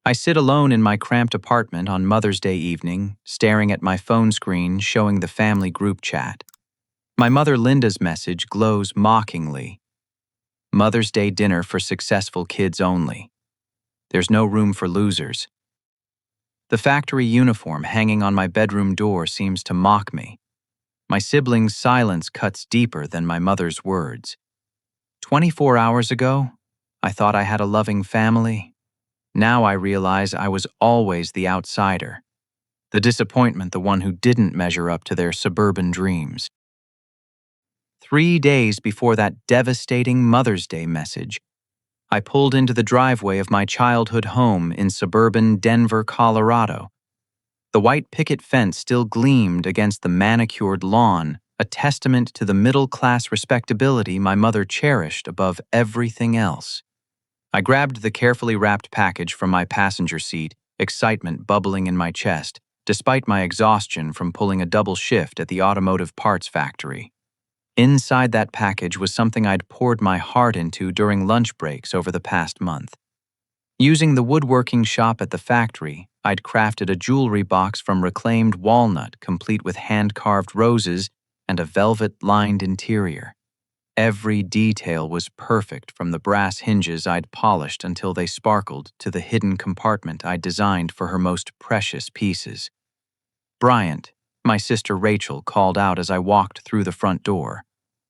I sit alone in my cramped apartment on Mother's Day evening, staring at my phone screen showing the family group chat. My mother Linda's message glows mockingly. Mother's Day dinner for successful kids only. There's no room for losers. The factory uniform hanging on my bedroom door seems to mock me. My siblings' silence cuts deeper than my mother's words. 24 hours ago, I thought I had a loving family. Now I realize I was always the outsider. The disappointment, the one who didn't measure up to their suburban dreams. 3 days before that devastating Mother's Day message, I pulled into the driveway of my childhood home in suburban Denver, Colorado. The white picket fence still gleamed against the manicured lawn, a testament to the middle-class respectability my mother cherished above everything else. I grabbed the carefully wrapped package from my passenger seat, excitement bubbling in my chest, despite my exhaustion from pulling a double shift at the automotive parts factory. Inside that package was something I'd poured my heart into during lunch breaks over the past month. Using the woodworking shop at the factory, I'd crafted a jewelry box from reclaimed walnut complete with hand-carved roses and a velvet-lined interior. Every detail was perfect, from the brass hinges I'd polished until they sparkled to the hidden compartment I'd designed for her most precious pieces. Bryant, my sister Rachel, called out as I walked through the front door.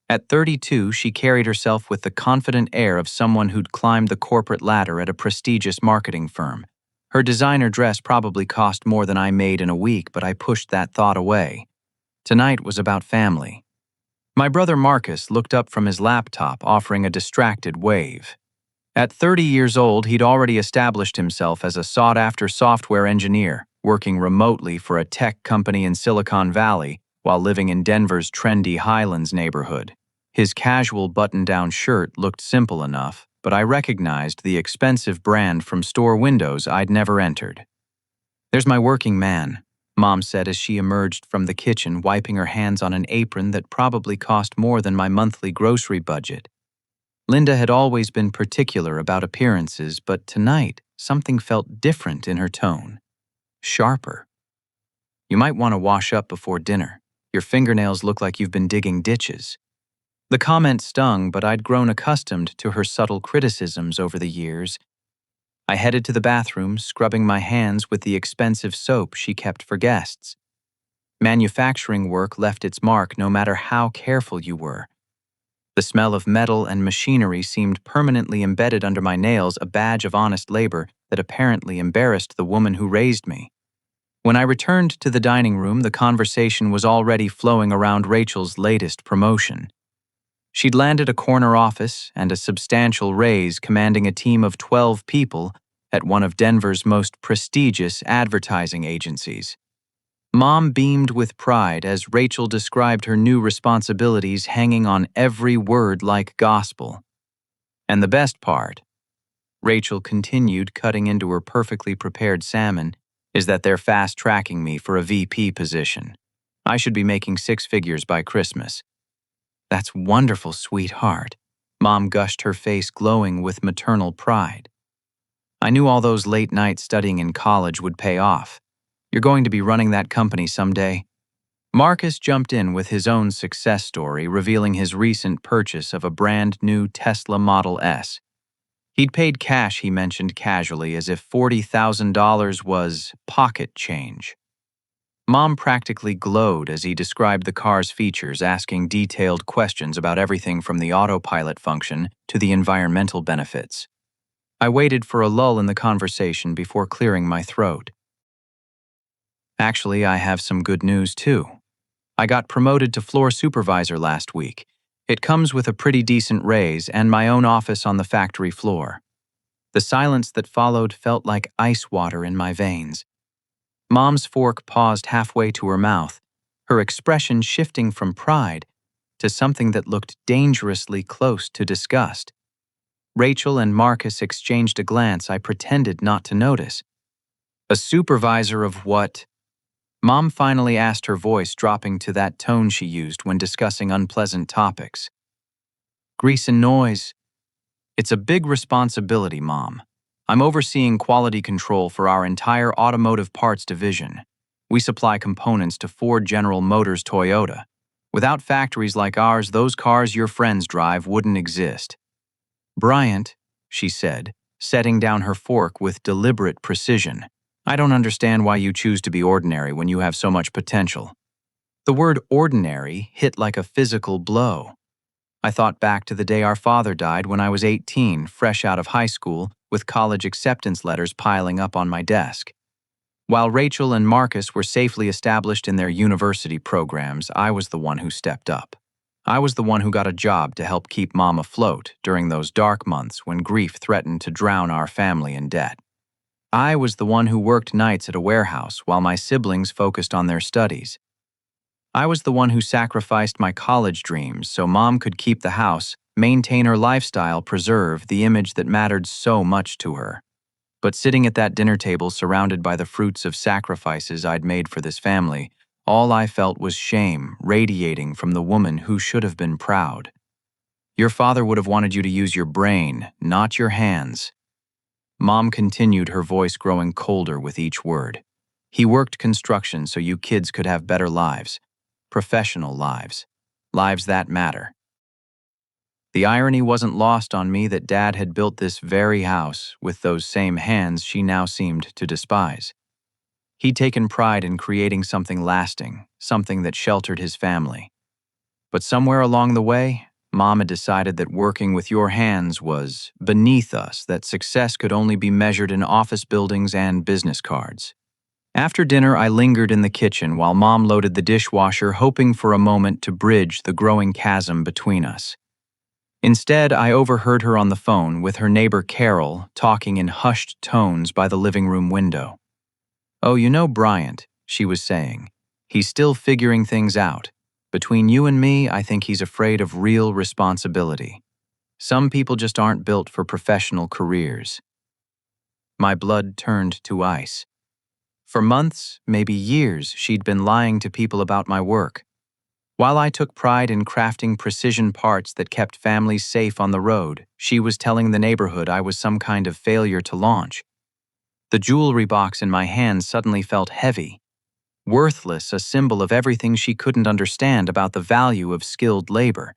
At 32, she carried herself with the confident air of someone who'd climbed the corporate ladder at a prestigious marketing firm. Her designer dress probably cost more than I made in a week, but I pushed that thought away. Tonight was about family. My brother Marcus looked up from his laptop, offering a distracted wave. At 30 years old, he'd already established himself as a sought-after software engineer, working remotely for a tech company in Silicon Valley while living in Denver's trendy Highlands neighborhood. His casual button-down shirt looked simple enough, but I recognized the expensive brand from store windows I'd never entered. "There's my working man," Mom said as she emerged from the kitchen, wiping her hands on an apron that probably cost more than my monthly grocery budget. Linda had always been particular about appearances, but tonight something felt different in her tone. Sharper. "You might want to wash up before dinner. Your fingernails look like you've been digging ditches." The comment stung, but I'd grown accustomed to her subtle criticisms over the years. I headed to the bathroom, scrubbing my hands with the expensive soap she kept for guests. Manufacturing work left its mark no matter how careful you were. The smell of metal and machinery seemed permanently embedded under my nails, a badge of honest labor that apparently embarrassed the woman who raised me. When I returned to the dining room, the conversation was already flowing around Rachel's latest promotion. She'd landed a corner office and a substantial raise, commanding a team of 12 people at one of Denver's most prestigious advertising agencies. Mom beamed with pride as Rachel described her new responsibilities, hanging on every word like gospel. "And the best part," Rachel continued, cutting into her perfectly prepared salmon, "is that they're fast-tracking me for a VP position. I should be making 6 figures by Christmas." "That's wonderful, sweetheart." Mom gushed, her face glowing with maternal pride. "I knew all those late nights studying in college would pay off. You're going to be running that company someday." Marcus jumped in with his own success story, revealing his recent purchase of a brand new Tesla Model S. He'd paid cash, he mentioned casually, as if $40,000 was pocket change. Mom practically glowed as he described the car's features, asking detailed questions about everything from the autopilot function to the environmental benefits. I waited for a lull in the conversation before clearing my throat. "Actually, I have some good news too. I got promoted to floor supervisor last week. It comes with a pretty decent raise and my own office on the factory floor." The silence that followed felt like ice water in my veins. Mom's fork paused halfway to her mouth, her expression shifting from pride to something that looked dangerously close to disgust. Rachel and Marcus exchanged a glance I pretended not to notice. "A supervisor of what?" Mom finally asked, her voice dropping to that tone she used when discussing unpleasant topics. "Grease and noise. It's a big responsibility, Mom. I'm overseeing quality control for our entire automotive parts division. We supply components to Ford General Motors Toyota. Without factories like ours, those cars your friends drive wouldn't exist. Bryant, she said, setting down her fork with deliberate precision. I don't understand why you choose to be ordinary when you have so much potential. The word ordinary hit like a physical blow. I thought back to the day our father died when I was 18, fresh out of high school, with college acceptance letters piling up on my desk. While Rachel and Marcus were safely established in their university programs, I was the one who stepped up. I was the one who got a job to help keep Mom afloat during those dark months when grief threatened to drown our family in debt. I was the one who worked nights at a warehouse while my siblings focused on their studies. I was the one who sacrificed my college dreams so Mom could keep the house, maintain her lifestyle, preserve the image that mattered so much to her. But sitting at that dinner table surrounded by the fruits of sacrifices I'd made for this family, all I felt was shame radiating from the woman who should have been proud. Your father would have wanted you to use your brain, not your hands. Mom continued, her voice growing colder with each word. He worked construction so you kids could have better lives. Professional lives. Lives that matter. The irony wasn't lost on me that Dad had built this very house with those same hands she now seemed to despise. He'd taken pride in creating something lasting, something that sheltered his family. But somewhere along the way, Mom had decided that working with your hands was beneath us, that success could only be measured in office buildings and business cards. After dinner, I lingered in the kitchen while Mom loaded the dishwasher, hoping for a moment to bridge the growing chasm between us. Instead, I overheard her on the phone with her neighbor Carol talking in hushed tones by the living room window. "Oh, you know Bryant," she was saying. "He's still figuring things out. Between you and me, I think he's afraid of real responsibility. Some people just aren't built for professional careers." My blood turned to ice. For months, maybe years, she'd been lying to people about my work. While I took pride in crafting precision parts that kept families safe on the road, she was telling the neighborhood I was some kind of failure to launch. The jewelry box in my hand suddenly felt heavy, worthless, a symbol of everything she couldn't understand about the value of skilled labor.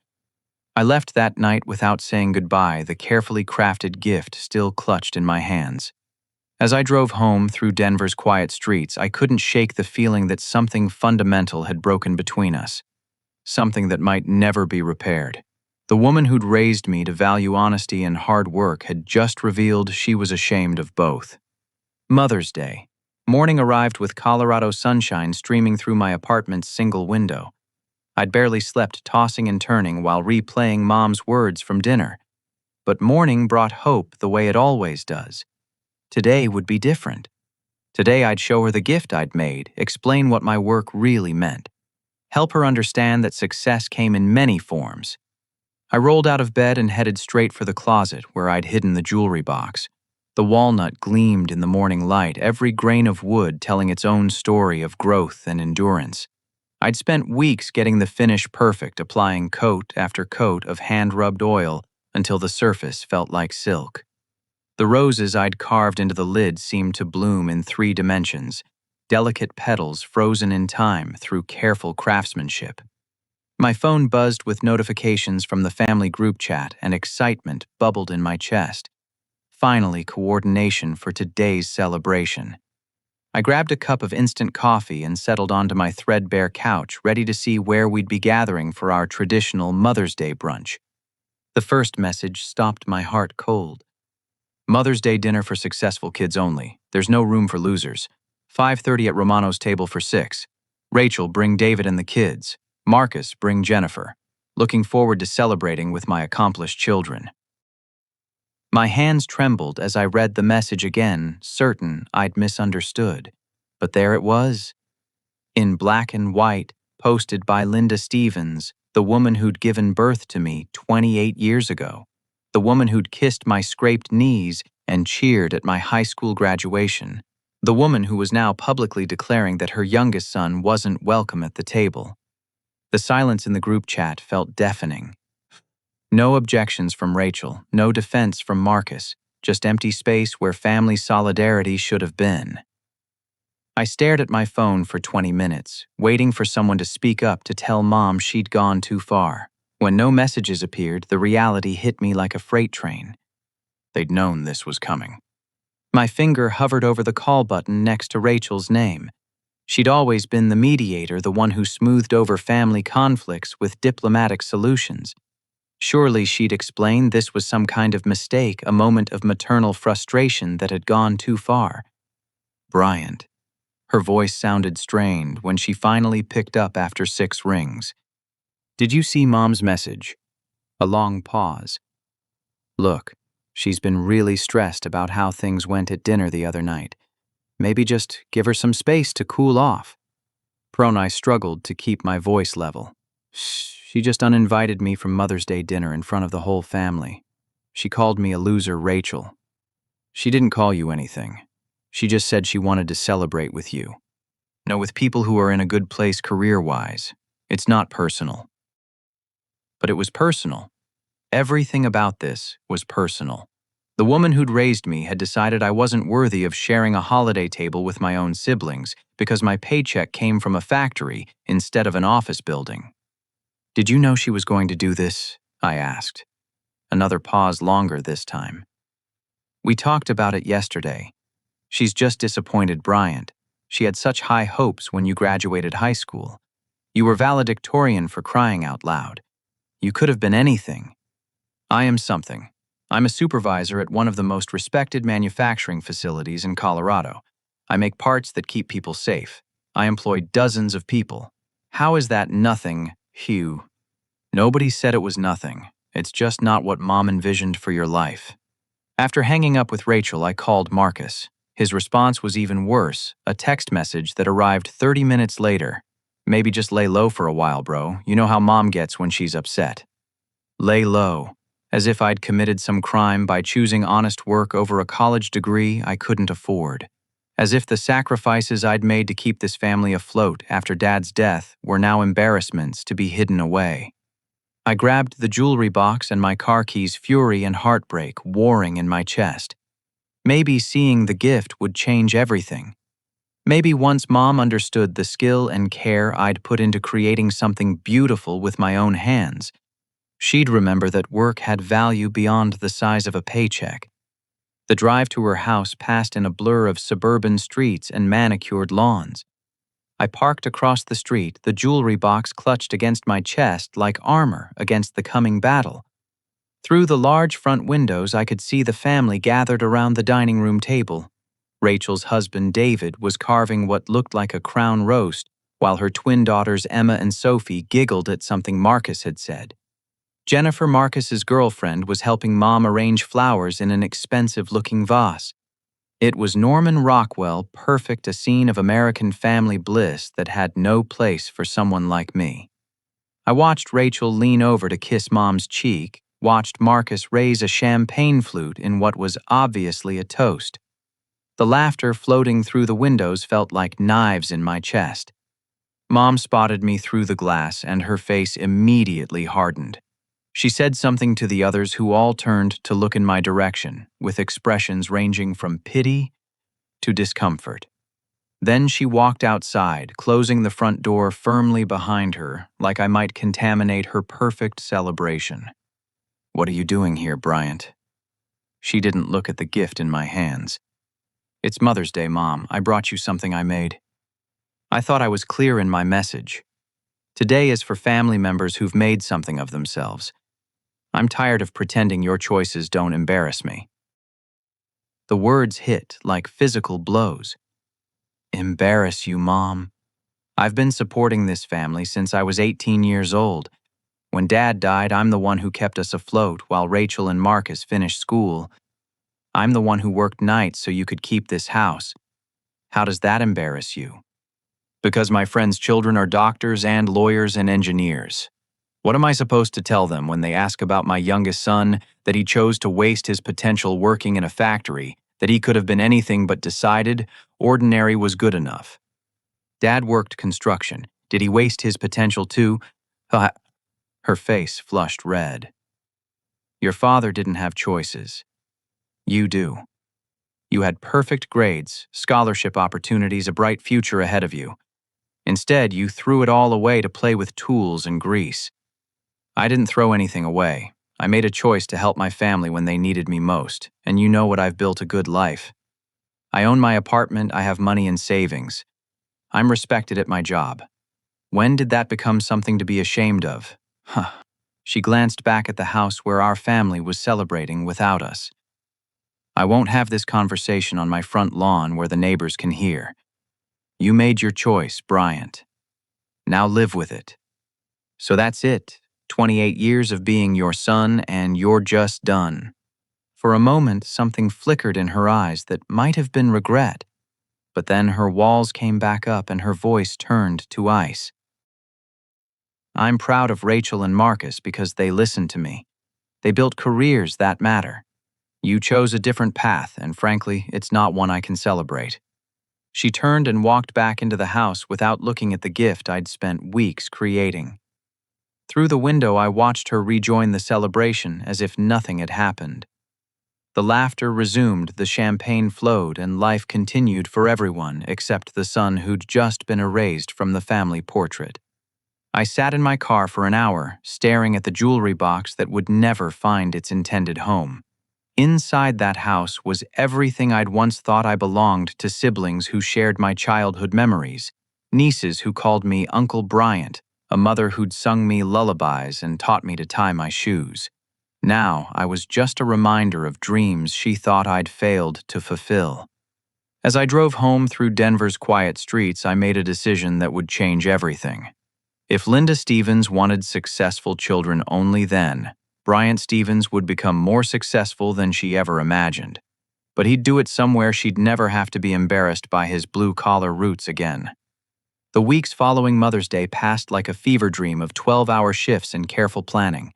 I left that night without saying goodbye, the carefully crafted gift still clutched in my hands. As I drove home through Denver's quiet streets, I couldn't shake the feeling that something fundamental had broken between us. Something that might never be repaired. The woman who'd raised me to value honesty and hard work had just revealed she was ashamed of both. Mother's Day. Morning arrived with Colorado sunshine streaming through my apartment's single window. I'd barely slept, tossing and turning while replaying Mom's words from dinner. But morning brought hope the way it always does. Today would be different. Today I'd show her the gift I'd made, explain what my work really meant. Help her understand that success came in many forms. I rolled out of bed and headed straight for the closet where I'd hidden the jewelry box. The walnut gleamed in the morning light, every grain of wood telling its own story of growth and endurance. I'd spent weeks getting the finish perfect, applying coat after coat of hand-rubbed oil until the surface felt like silk. The roses I'd carved into the lid seemed to bloom in 3 dimensions, delicate petals frozen in time through careful craftsmanship. My phone buzzed with notifications from the family group chat, and excitement bubbled in my chest. Finally, coordination for today's celebration. I grabbed a cup of instant coffee and settled onto my threadbare couch, ready to see where we'd be gathering for our traditional Mother's Day brunch. The first message stopped my heart cold. Mother's Day dinner for successful kids only. There's no room for losers. 5:30 at Romano's table for 6. Rachel, bring David and the kids. Marcus, bring Jennifer. Looking forward to celebrating with my accomplished children. My hands trembled as I read the message again, certain I'd misunderstood. But there it was. In black and white, posted by Linda Stevens, the woman who'd given birth to me 28 years ago. The woman who'd kissed my scraped knees and cheered at my high school graduation. The woman who was now publicly declaring that her youngest son wasn't welcome at the table. The silence in the group chat felt deafening. No objections from Rachel, no defense from Marcus, just empty space where family solidarity should have been. I stared at my phone for 20 minutes, waiting for someone to speak up to tell Mom she'd gone too far. When no messages appeared, the reality hit me like a freight train. They'd known this was coming. My finger hovered over the call button next to Rachel's name. She'd always been the mediator, the one who smoothed over family conflicts with diplomatic solutions. Surely she'd explain this was some kind of mistake, a moment of maternal frustration that had gone too far. Bryant. Her voice sounded strained when she finally picked up after 6 rings. Did you see Mom's message? A long pause. Look, she's been really stressed about how things went at dinner the other night. Maybe just give her some space to cool off. Pronai struggled to keep my voice level. She just uninvited me from Mother's Day dinner in front of the whole family. She called me a loser, Rachel. She didn't call you anything. She just said she wanted to celebrate with you. No, with people who are in a good place career-wise. It's not personal. But it was personal. Everything about this was personal. The woman who'd raised me had decided I wasn't worthy of sharing a holiday table with my own siblings because my paycheck came from a factory instead of an office building. Did you know she was going to do this? I asked. Another pause longer this time. We talked about it yesterday. She's just disappointed Bryant. She had such high hopes when you graduated high school. You were valedictorian for crying out loud. You could have been anything. I am something. I'm a supervisor at one of the most respected manufacturing facilities in Colorado. I make parts that keep people safe. I employ dozens of people. How is that nothing, Hugh? Nobody said it was nothing. It's just not what Mom envisioned for your life. After hanging up with Rachel, I called Marcus. His response was even worse, a text message that arrived 30 minutes later. Maybe just lay low for a while, bro. You know how Mom gets when she's upset. Lay low. As if I'd committed some crime by choosing honest work over a college degree I couldn't afford. As if the sacrifices I'd made to keep this family afloat after Dad's death were now embarrassments to be hidden away. I grabbed the jewelry box and my car keys, fury and heartbreak warring in my chest. Maybe seeing the gift would change everything. Maybe once Mom understood the skill and care I'd put into creating something beautiful with my own hands, she'd remember that work had value beyond the size of a paycheck. The drive to her house passed in a blur of suburban streets and manicured lawns. I parked across the street, the jewelry box clutched against my chest like armor against the coming battle. Through the large front windows, I could see the family gathered around the dining room table. Rachel's husband, David, was carving what looked like a crown roast, while her twin daughters, Emma and Sophie, giggled at something Marcus had said. Jennifer, Marcus's girlfriend, was helping Mom arrange flowers in an expensive-looking vase. It was Norman Rockwell, perfect, a scene of American family bliss that had no place for someone like me. I watched Rachel lean over to kiss Mom's cheek, watched Marcus raise a champagne flute in what was obviously a toast. The laughter floating through the windows felt like knives in my chest. Mom spotted me through the glass and her face immediately hardened. She said something to the others who all turned to look in my direction, with expressions ranging from pity to discomfort. Then she walked outside, closing the front door firmly behind her, like I might contaminate her perfect celebration. What are you doing here, Bryant? She didn't look at the gift in my hands. It's Mother's Day, Mom. I brought you something I made. I thought I was clear in my message. Today is for family members who've made something of themselves. I'm tired of pretending your choices don't embarrass me. The words hit like physical blows. Embarrass you, Mom? I've been supporting this family since I was 18 years old. When Dad died, I'm the one who kept us afloat while Rachel and Marcus finished school. I'm the one who worked nights so you could keep this house. How does that embarrass you? Because my friends' children are doctors and lawyers and engineers. What am I supposed to tell them when they ask about my youngest son, that he chose to waste his potential working in a factory, that he could have been anything but decided ordinary was good enough? Dad worked construction. Did he waste his potential too? Her face flushed red. Your father didn't have choices. You do. You had perfect grades, scholarship opportunities, a bright future ahead of you. Instead, you threw it all away to play with tools and grease. I didn't throw anything away. I made a choice to help my family when they needed me most, and you know what, I've built a good life. I own my apartment, I have money in savings. I'm respected at my job. When did that become something to be ashamed of? Huh. She glanced back at the house where our family was celebrating without us. I won't have this conversation on my front lawn where the neighbors can hear. You made your choice, Bryant. Now live with it. So that's it. 28 years of being your son, and you're just done. For a moment, something flickered in her eyes that might have been regret, but then her walls came back up and her voice turned to ice. I'm proud of Rachel and Marcus because they listened to me. They built careers that matter. You chose a different path, and frankly, it's not one I can celebrate. She turned and walked back into the house without looking at the gift I'd spent weeks creating. Through the window, I watched her rejoin the celebration as if nothing had happened. The laughter resumed, the champagne flowed, and life continued for everyone except the son who'd just been erased from the family portrait. I sat in my car for an hour, staring at the jewelry box that would never find its intended home. Inside that house was everything I'd once thought I belonged to: siblings who shared my childhood memories, nieces who called me Uncle Bryant, a mother who'd sung me lullabies and taught me to tie my shoes. Now I was just a reminder of dreams she thought I'd failed to fulfill. As I drove home through Denver's quiet streets, I made a decision that would change everything. If Linda Stevens wanted successful children only then, Bryant Stevens would become more successful than she ever imagined. But he'd do it somewhere she'd never have to be embarrassed by his blue-collar roots again. The weeks following Mother's Day passed like a fever dream of 12-hour shifts and careful planning.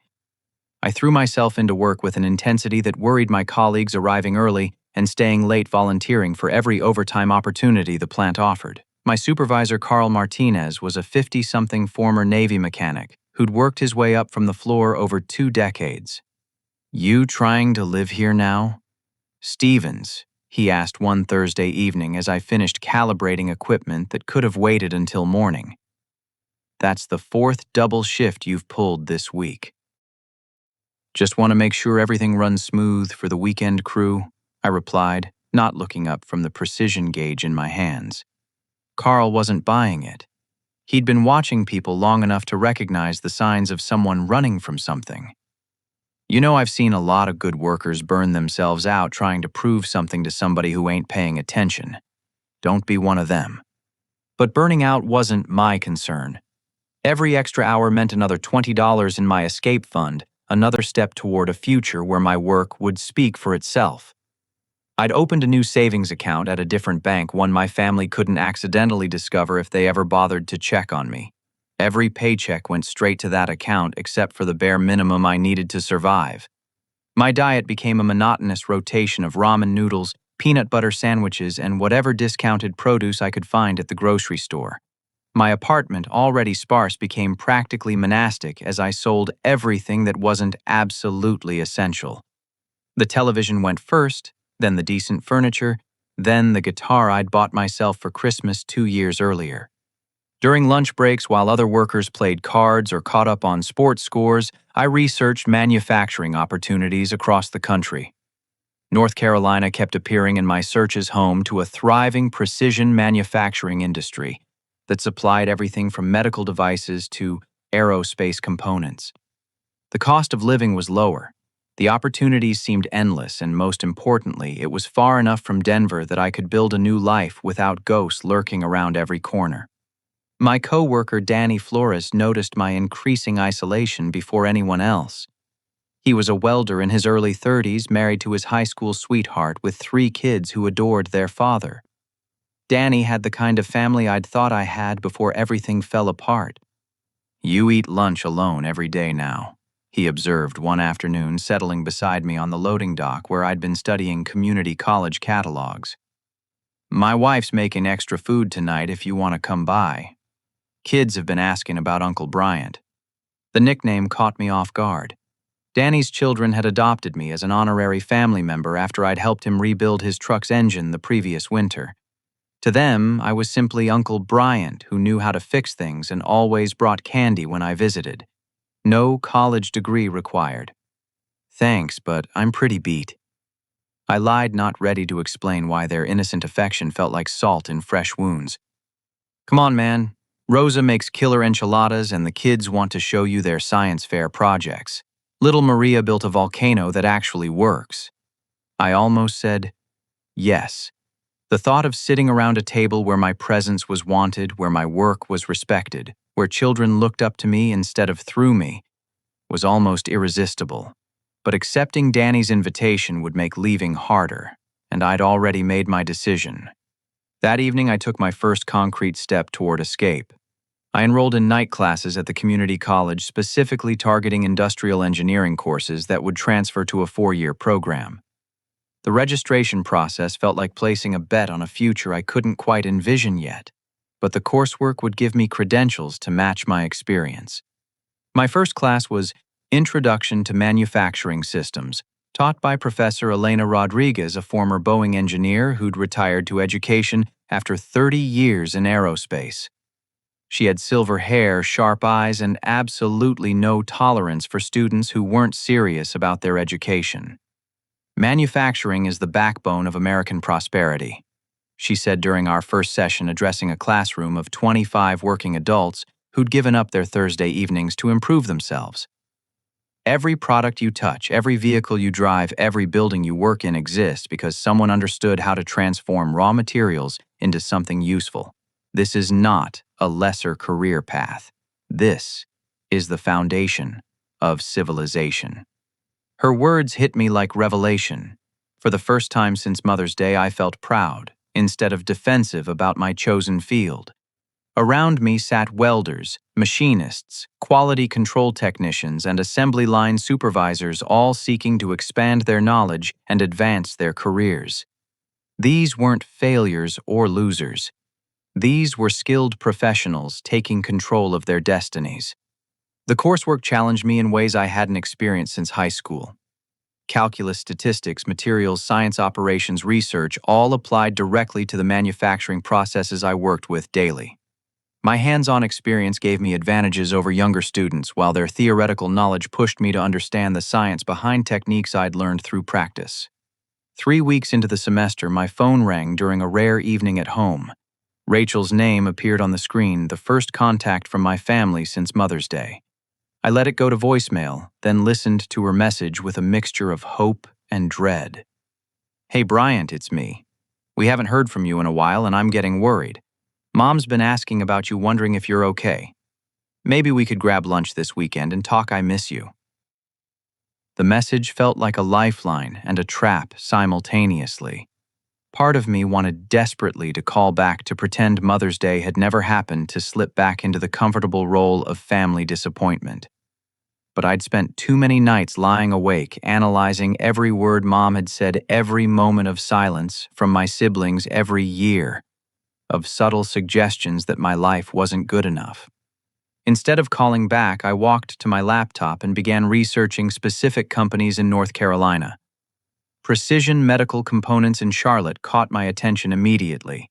I threw myself into work with an intensity that worried my colleagues, arriving early and staying late, volunteering for every overtime opportunity the plant offered. My supervisor, Carl Martinez, was a 50-something former Navy mechanic who'd worked his way up from the floor over 2 decades. "You trying to live here now?" "Stevens," he asked one Thursday evening as I finished calibrating equipment that could have waited until morning. "That's the 4th double shift you've pulled this week." "Just want to make sure everything runs smooth for the weekend crew," I replied, not looking up from the precision gauge in my hands. Carl wasn't buying it. He'd been watching people long enough to recognize the signs of someone running from something. "You know, I've seen a lot of good workers burn themselves out trying to prove something to somebody who ain't paying attention. Don't be one of them." But burning out wasn't my concern. Every extra hour meant another $20 in my escape fund, another step toward a future where my work would speak for itself. I'd opened a new savings account at a different bank, one my family couldn't accidentally discover if they ever bothered to check on me. Every paycheck went straight to that account except for the bare minimum I needed to survive. My diet became a monotonous rotation of ramen noodles, peanut butter sandwiches, and whatever discounted produce I could find at the grocery store. My apartment, already sparse, became practically monastic as I sold everything that wasn't absolutely essential. The television went first, then the decent furniture, then the guitar I'd bought myself for Christmas 2 years earlier. During lunch breaks, while other workers played cards or caught up on sports scores, I researched manufacturing opportunities across the country. North Carolina kept appearing in my searches, home to a thriving precision manufacturing industry that supplied everything from medical devices to aerospace components. The cost of living was lower. The opportunities seemed endless, and most importantly, it was far enough from Denver that I could build a new life without ghosts lurking around every corner. My co-worker Danny Flores noticed my increasing isolation before anyone else. He was a welder in his early 30s, married to his high school sweetheart with 3 kids who adored their father. Danny had the kind of family I'd thought I had before everything fell apart. "You eat lunch alone every day now," he observed one afternoon, settling beside me on the loading dock where I'd been studying community college catalogs. "My wife's making extra food tonight if you want to come by. Kids have been asking about Uncle Bryant." The nickname caught me off guard. Danny's children had adopted me as an honorary family member after I'd helped him rebuild his truck's engine the previous winter. To them, I was simply Uncle Bryant who knew how to fix things and always brought candy when I visited. No college degree required. Thanks, but I'm pretty beat. I lied, not ready to explain why their innocent affection felt like salt in fresh wounds. Come on, man. Rosa makes killer enchiladas and the kids want to show you their science fair projects. Little Maria built a volcano that actually works. I almost said yes. The thought of sitting around a table where my presence was wanted, where my work was respected, where children looked up to me instead of through me, was almost irresistible. But accepting Danny's invitation would make leaving harder, and I'd already made my decision. That evening, I took my first concrete step toward escape. I enrolled in night classes at the community college, specifically targeting industrial engineering courses that would transfer to a 4-year program. The registration process felt like placing a bet on a future I couldn't quite envision yet, but the coursework would give me credentials to match my experience. My first class was Introduction to Manufacturing Systems, taught by Professor Elena Rodriguez, a former Boeing engineer who'd retired to education after 30 years in aerospace. She had silver hair, sharp eyes, and absolutely no tolerance for students who weren't serious about their education. Manufacturing is the backbone of American prosperity, she said during our first session, addressing a classroom of 25 working adults who'd given up their Thursday evenings to improve themselves. Every product you touch, every vehicle you drive, every building you work in exists because someone understood how to transform raw materials into something useful. This is not a lesser career path. This is the foundation of civilization. Her words hit me like revelation. For the first time since Mother's Day, I felt proud, instead of defensive about my chosen field. Around me sat welders, machinists, quality control technicians, and assembly line supervisors, all seeking to expand their knowledge and advance their careers. These weren't failures or losers. These were skilled professionals taking control of their destinies. The coursework challenged me in ways I hadn't experienced since high school. Calculus, statistics, materials, science, operations, research, all applied directly to the manufacturing processes I worked with daily. My hands-on experience gave me advantages over younger students, while their theoretical knowledge pushed me to understand the science behind techniques I'd learned through practice. 3 weeks into the semester, my phone rang during a rare evening at home. Rachel's name appeared on the screen, the first contact from my family since Mother's Day. I let it go to voicemail, then listened to her message with a mixture of hope and dread. "Hey Bryant, it's me. We haven't heard from you in a while and I'm getting worried. Mom's been asking about you, wondering if you're okay. Maybe we could grab lunch this weekend and talk. I miss you." The message felt like a lifeline and a trap simultaneously. Part of me wanted desperately to call back to pretend Mother's Day had never happened, to slip back into the comfortable role of family disappointment. But I'd spent too many nights lying awake, analyzing every word Mom had said, every moment of silence from my siblings every year, of subtle suggestions that my life wasn't good enough. Instead of calling back, I walked to my laptop and began researching specific companies in North Carolina. Precision Medical Components in Charlotte caught my attention immediately.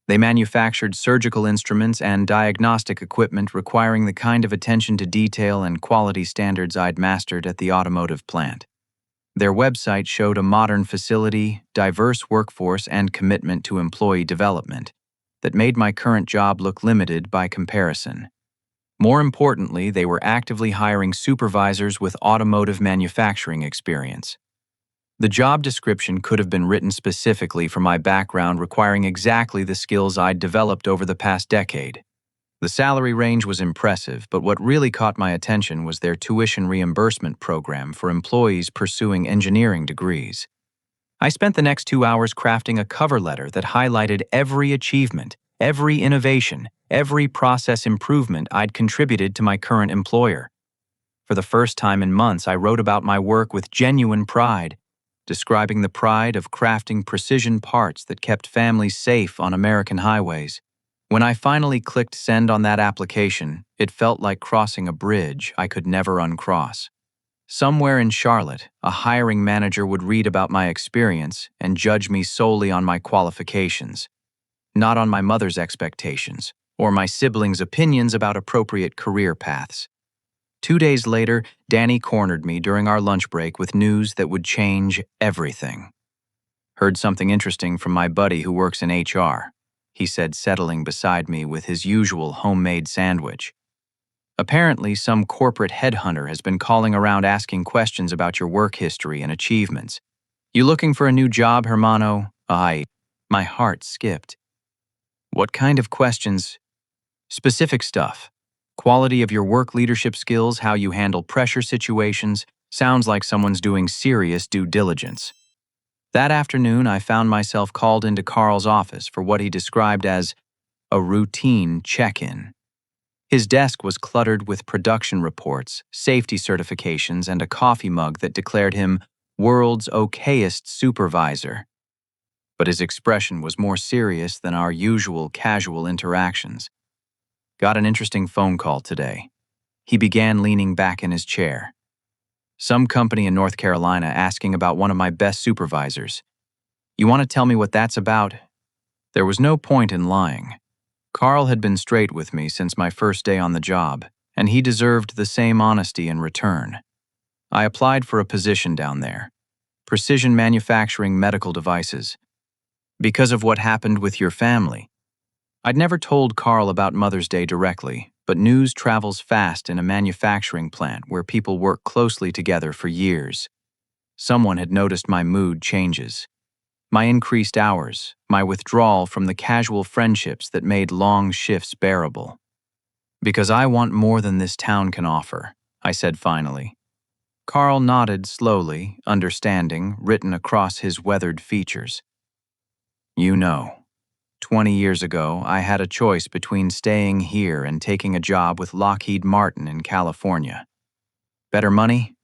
They manufactured surgical instruments and diagnostic equipment requiring the kind of attention to detail and quality standards I'd mastered at the automotive plant. Their website showed a modern facility, diverse workforce, and commitment to employee development that made my current job look limited by comparison. More importantly, they were actively hiring supervisors with automotive manufacturing experience. The job description could have been written specifically for my background, requiring exactly the skills I'd developed over the past decade. The salary range was impressive, but what really caught my attention was their tuition reimbursement program for employees pursuing engineering degrees. I spent the next 2 hours crafting a cover letter that highlighted every achievement, every innovation, every process improvement I'd contributed to my current employer. For the first time in months, I wrote about my work with genuine pride, describing the pride of crafting precision parts that kept families safe on American highways. When I finally clicked send on that application, it felt like crossing a bridge I could never uncross. Somewhere in Charlotte, a hiring manager would read about my experience and judge me solely on my qualifications, not on my mother's expectations or my siblings' opinions about appropriate career paths. 2 days later, Danny cornered me during our lunch break with news that would change everything. "Heard something interesting from my buddy who works in HR," he said, settling beside me with his usual homemade sandwich. "Apparently, some corporate headhunter has been calling around asking questions about your work history and achievements. You looking for a new job, hermano?" My heart skipped. "What kind of questions?" "Specific stuff. Quality of your work leadership skills, how you handle pressure situations. Sounds like someone's doing serious due diligence." That afternoon, I found myself called into Carl's office for what he described as a routine check-in. His desk was cluttered with production reports, safety certifications, and a coffee mug that declared him world's okayest supervisor. But his expression was more serious than our usual casual interactions. "Got an interesting phone call today." He began leaning back in his chair. "Some company in North Carolina asking about one of my best supervisors. You want to tell me what that's about?" There was no point in lying. Carl had been straight with me since my first day on the job, and he deserved the same honesty in return. "I applied for a position down there. Precision manufacturing medical devices. Because of what happened with your family." I'd never told Carl about Mother's Day directly, but news travels fast in a manufacturing plant where people work closely together for years. Someone had noticed my mood changes. My increased hours, my withdrawal from the casual friendships that made long shifts bearable. "Because I want more than this town can offer," I said finally. Carl nodded slowly, understanding written across his weathered features. "You know, 20 years ago, I had a choice between staying here and taking a job with Lockheed Martin in California. Better money,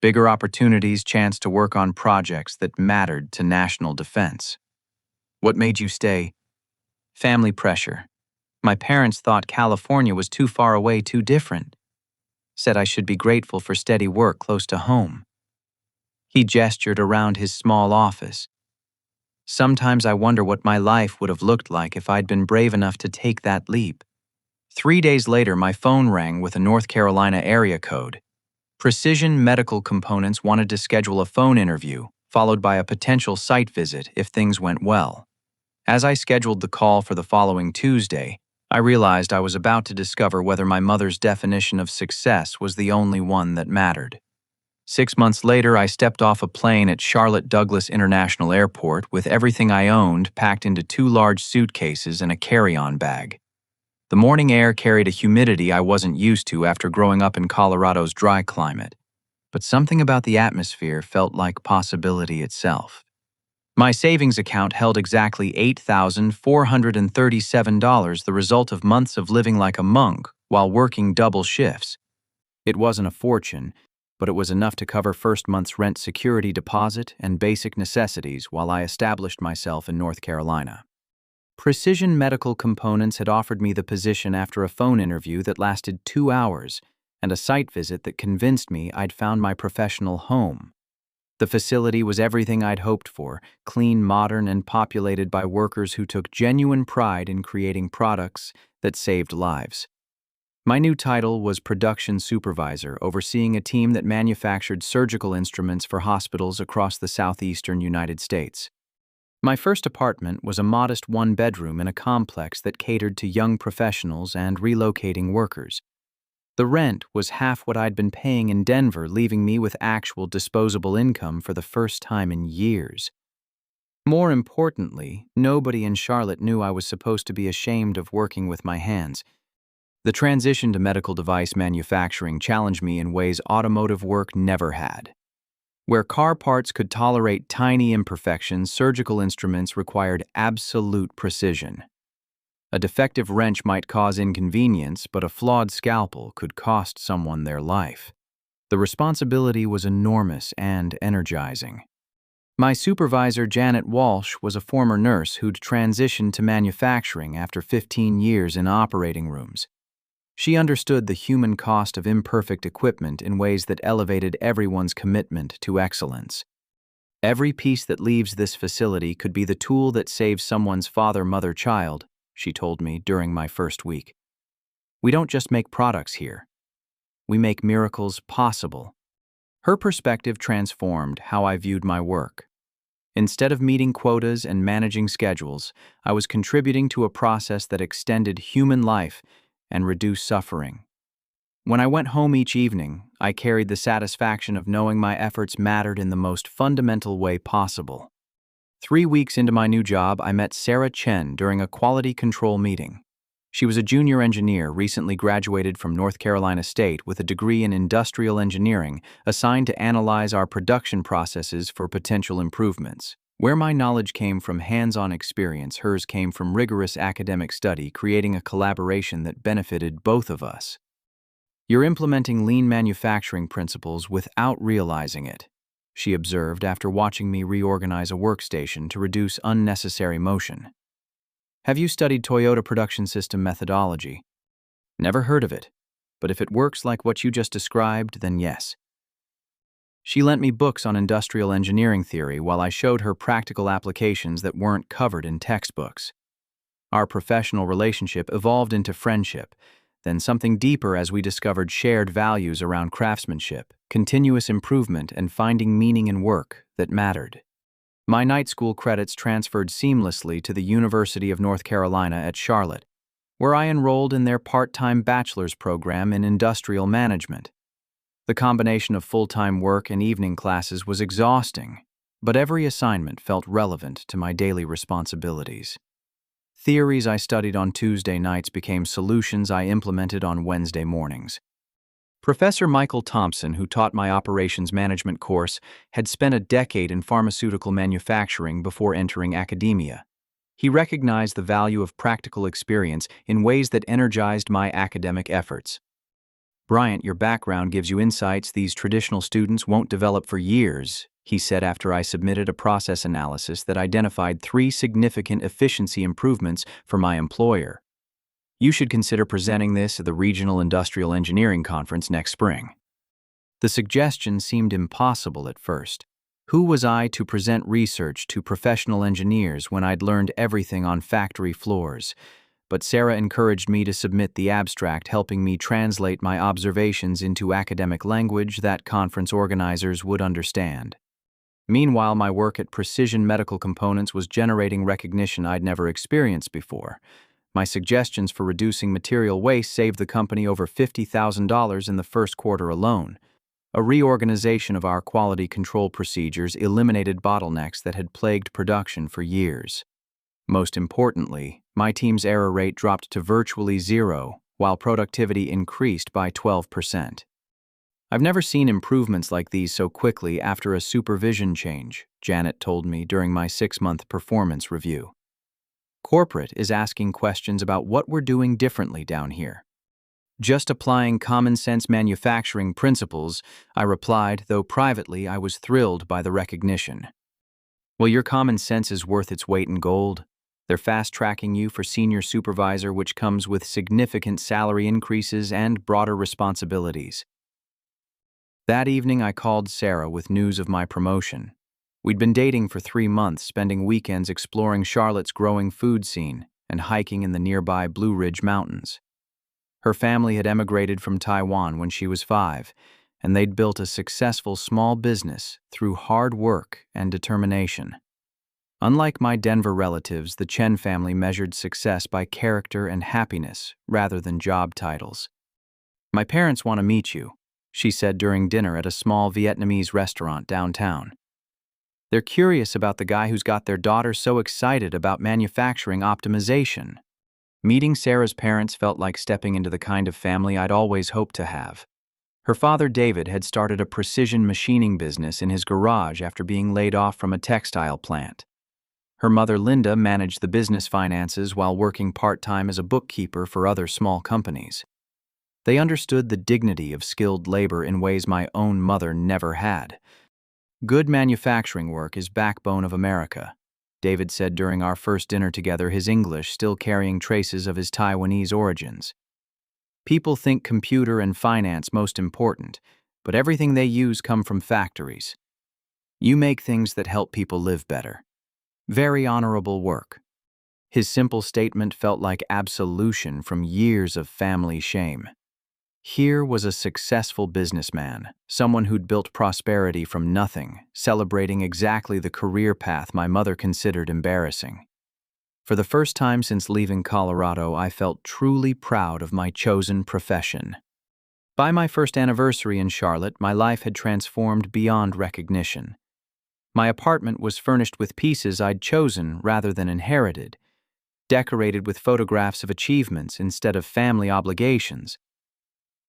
bigger opportunities, chance to work on projects that mattered to national defense. What made you stay?" "Family pressure. My parents thought California was too far away, too different. Said I should be grateful for steady work close to home." He gestured around his small office. "Sometimes I wonder what my life would have looked like if I'd been brave enough to take that leap." 3 days later, my phone rang with a North Carolina area code. Precision Medical Components wanted to schedule a phone interview, followed by a potential site visit if things went well. As I scheduled the call for the following Tuesday, I realized I was about to discover whether my mother's definition of success was the only one that mattered. 6 months later, I stepped off a plane at Charlotte Douglas International Airport with everything I owned packed into 2 large suitcases and a carry-on bag. The morning air carried a humidity I wasn't used to after growing up in Colorado's dry climate, but something about the atmosphere felt like possibility itself. My savings account held exactly $8,437, the result of months of living like a monk while working double shifts. It wasn't a fortune, but it was enough to cover first month's rent, security deposit, and basic necessities while I established myself in North Carolina. Precision Medical Components had offered me the position after a phone interview that lasted 2 hours and a site visit that convinced me I'd found my professional home. The facility was everything I'd hoped for, clean, modern, and populated by workers who took genuine pride in creating products that saved lives. My new title was Production Supervisor, overseeing a team that manufactured surgical instruments for hospitals across the southeastern United States. My first apartment was a modest 1-bedroom in a complex that catered to young professionals and relocating workers. The rent was half what I'd been paying in Denver, leaving me with actual disposable income for the first time in years. More importantly, nobody in Charlotte knew I was supposed to be ashamed of working with my hands. The transition to medical device manufacturing challenged me in ways automotive work never had. Where car parts could tolerate tiny imperfections, surgical instruments required absolute precision. A defective wrench might cause inconvenience, but a flawed scalpel could cost someone their life. The responsibility was enormous and energizing. My supervisor, Janet Walsh, was a former nurse who'd transitioned to manufacturing after 15 years in operating rooms. She understood the human cost of imperfect equipment in ways that elevated everyone's commitment to excellence. Every piece that leaves this facility could be the tool that saves someone's father, mother, child, she told me during my first week. We don't just make products here. We make miracles possible. Her perspective transformed how I viewed my work. Instead of meeting quotas and managing schedules, I was contributing to a process that extended human life and reduced suffering. When I went home each evening, I carried the satisfaction of knowing my efforts mattered in the most fundamental way possible. 3 weeks into my new job, I met Sarah Chen during a quality control meeting. She was a junior engineer recently graduated from North Carolina State with a degree in industrial engineering assigned to analyze our production processes for potential improvements. Where my knowledge came from hands-on experience, hers came from rigorous academic study, creating a collaboration that benefited both of us. You're implementing lean manufacturing principles without realizing it, she observed after watching me reorganize a workstation to reduce unnecessary motion. Have you studied Toyota production system methodology? Never heard of it, but if it works like what you just described, then yes. She lent me books on industrial engineering theory while I showed her practical applications that weren't covered in textbooks. Our professional relationship evolved into friendship, then something deeper as we discovered shared values around craftsmanship, continuous improvement, and finding meaning in work that mattered. My night school credits transferred seamlessly to the University of North Carolina at Charlotte, where I enrolled in their part-time bachelor's program in industrial management. The combination of full-time work and evening classes was exhausting, but every assignment felt relevant to my daily responsibilities. Theories I studied on Tuesday nights became solutions I implemented on Wednesday mornings. Professor Michael Thompson, who taught my operations management course, had spent a decade in pharmaceutical manufacturing before entering academia. He recognized the value of practical experience in ways that energized my academic efforts. "Bryant, your background gives you insights these traditional students won't develop for years," he said after I submitted a process analysis that identified 3 significant efficiency improvements for my employer. "You should consider presenting this at the Regional Industrial Engineering Conference next spring." The suggestion seemed impossible at first. Who was I to present research to professional engineers when I'd learned everything on factory floors? But Sarah encouraged me to submit the abstract, helping me translate my observations into academic language that conference organizers would understand. Meanwhile, my work at Precision Medical Components was generating recognition I'd never experienced before. My suggestions for reducing material waste saved the company over $50,000 in the first quarter alone. A reorganization of our quality control procedures eliminated bottlenecks that had plagued production for years. Most importantly, my team's error rate dropped to virtually zero, while productivity increased by 12%. "I've never seen improvements like these so quickly after a supervision change," Janet told me during my 6-month performance review. "Corporate is asking questions about what we're doing differently down here." "Just applying common-sense manufacturing principles," I replied, though privately I was thrilled by the recognition. "Well, your common sense is worth its weight in gold. They're fast-tracking you for senior supervisor, which comes with significant salary increases and broader responsibilities." That evening, I called Sarah with news of my promotion. We'd been dating for 3 months, spending weekends exploring Charlotte's growing food scene and hiking in the nearby Blue Ridge Mountains. Her family had emigrated from Taiwan when she was 5, and they'd built a successful small business through hard work and determination. Unlike my Denver relatives, the Chen family measured success by character and happiness rather than job titles. "My parents want to meet you," she said during dinner at a small Vietnamese restaurant downtown. "They're curious about the guy who's got their daughter so excited about manufacturing optimization." Meeting Sarah's parents felt like stepping into the kind of family I'd always hoped to have. Her father, David, had started a precision machining business in his garage after being laid off from a textile plant. Her mother, Linda, managed the business finances while working part-time as a bookkeeper for other small companies. They understood the dignity of skilled labor in ways my own mother never had. "Good manufacturing work is backbone of America," David said during our first dinner together, his English still carrying traces of his Taiwanese origins. People think computer and finance most important, but everything they use come from factories. You make things that help people live better. Very honorable work. His simple statement felt like absolution from years of family shame. Here was a successful businessman, someone who'd built prosperity from nothing, celebrating exactly the career path my mother considered embarrassing. For the first time since leaving Colorado, I felt truly proud of my chosen profession. By my first anniversary in Charlotte, my life had transformed beyond recognition. My apartment was furnished with pieces I'd chosen rather than inherited, decorated with photographs of achievements instead of family obligations.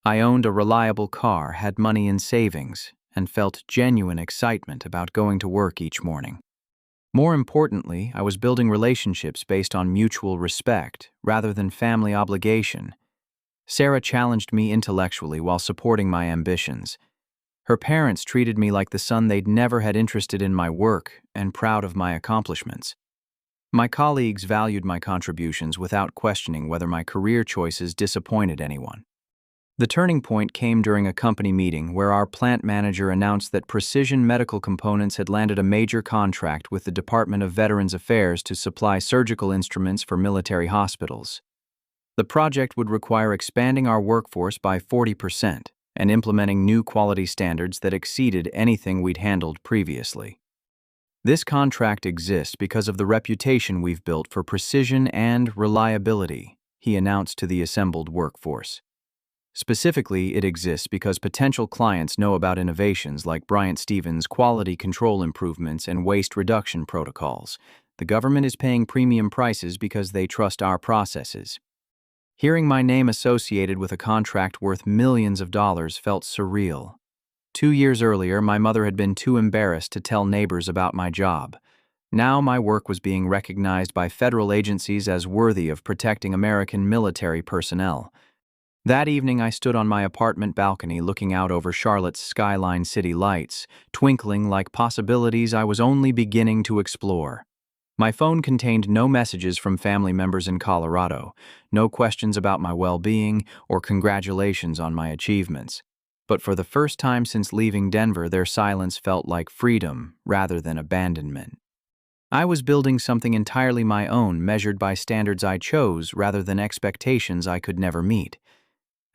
I owned a reliable car, had money in savings, and felt genuine excitement about going to work each morning. More importantly, I was building relationships based on mutual respect rather than family obligation. Sarah challenged me intellectually while supporting my ambitions. Her parents treated me like the son they'd never had interested in my work and proud of my accomplishments. My colleagues valued my contributions without questioning whether my career choices disappointed anyone. The turning point came during a company meeting where our plant manager announced that Precision Medical Components had landed a major contract with the Department of Veterans Affairs to supply surgical instruments for military hospitals. The project would require expanding our workforce by 40% and implementing new quality standards that exceeded anything we'd handled previously. This contract exists because of the reputation we've built for precision and reliability, he announced to the assembled workforce. Specifically, it exists because potential clients know about innovations like Bryant Stevens' quality control improvements and waste reduction protocols. The government is paying premium prices because they trust our processes. Hearing my name associated with a contract worth millions of dollars felt surreal. 2 years earlier, my mother had been too embarrassed to tell neighbors about my job. Now my work was being recognized by federal agencies as worthy of protecting American military personnel. That evening, I stood on my apartment balcony looking out over Charlotte's skyline city lights, twinkling like possibilities I was only beginning to explore. My phone contained no messages from family members in Colorado, no questions about my well-being or congratulations on my achievements. But for the first time since leaving Denver, their silence felt like freedom rather than abandonment. I was building something entirely my own, measured by standards I chose rather than expectations I could never meet.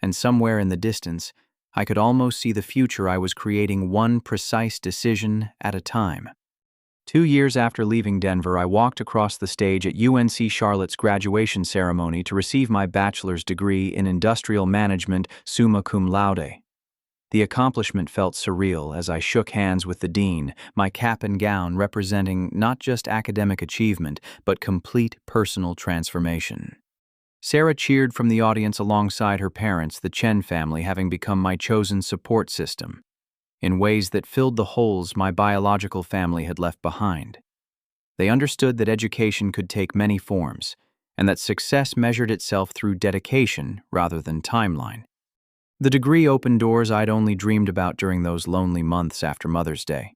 And somewhere in the distance, I could almost see the future I was creating, one precise decision at a time. 2 years after leaving Denver, I walked across the stage at UNC Charlotte's graduation ceremony to receive my bachelor's degree in industrial management summa cum laude. The accomplishment felt surreal as I shook hands with the dean, my cap and gown representing not just academic achievement, but complete personal transformation. Sarah cheered from the audience alongside her parents, the Chen family having become my chosen support system, in ways that filled the holes my biological family had left behind. They understood that education could take many forms, and that success measured itself through dedication rather than timeline. The degree opened doors I'd only dreamed about during those lonely months after Mother's Day.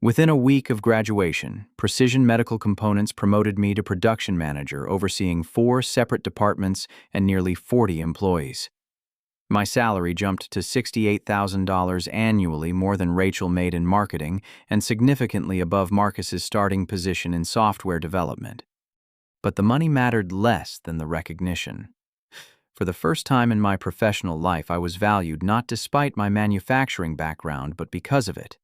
Within a week of graduation, Precision Medical Components promoted me to production manager, overseeing 4 separate departments and nearly 40 employees. My salary jumped to $68,000 annually, more than Rachel made in marketing, and significantly above Marcus's starting position in software development. But the money mattered less than the recognition. For the first time in my professional life, I was valued not despite my manufacturing background, but because of it.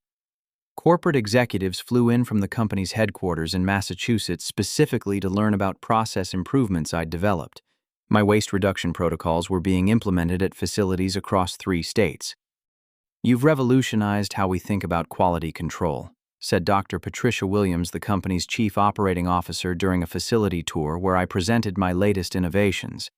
Corporate executives flew in from the company's headquarters in Massachusetts specifically to learn about process improvements I'd developed. My waste reduction protocols were being implemented at facilities across 3 states. "You've revolutionized how we think about quality control," said Dr. Patricia Williams, the company's chief operating officer, during a facility tour where I presented my latest innovations.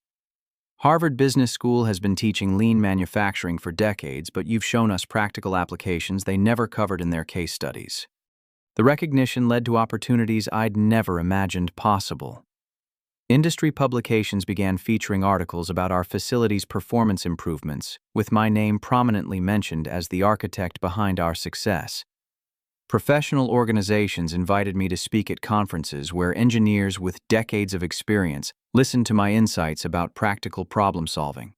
"Harvard Business School has been teaching lean manufacturing for decades, but you've shown us practical applications they never covered in their case studies." The recognition led to opportunities I'd never imagined possible. Industry publications began featuring articles about our facility's performance improvements, with my name prominently mentioned as the architect behind our success. Professional organizations invited me to speak at conferences where engineers with decades of experience listened to my insights about practical problem solving.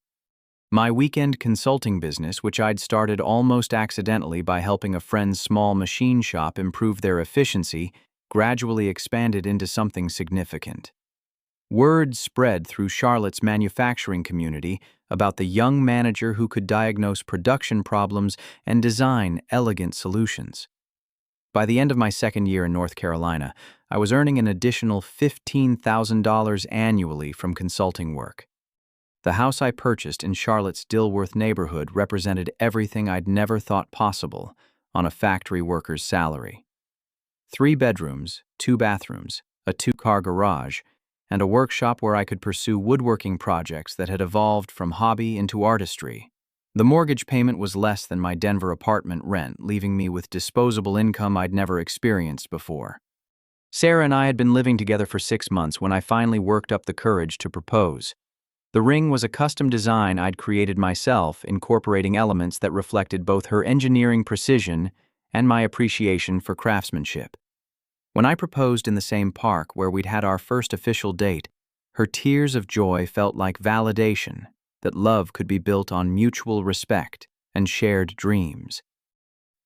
My weekend consulting business, which I'd started almost accidentally by helping a friend's small machine shop improve their efficiency, gradually expanded into something significant. Word spread through Charlotte's manufacturing community about the young manager who could diagnose production problems and design elegant solutions. By the end of my second year in North Carolina, I was earning an additional $15,000 annually from consulting work. The house I purchased in Charlotte's Dilworth neighborhood represented everything I'd never thought possible on a factory worker's salary. 3 bedrooms, 2 bathrooms, a 2-car garage, and a workshop where I could pursue woodworking projects that had evolved from hobby into artistry. The mortgage payment was less than my Denver apartment rent, leaving me with disposable income I'd never experienced before. Sarah and I had been living together for 6 months when I finally worked up the courage to propose. The ring was a custom design I'd created myself, incorporating elements that reflected both her engineering precision and my appreciation for craftsmanship. When I proposed in the same park where we'd had our first official date, her tears of joy felt like validation that love could be built on mutual respect and shared dreams.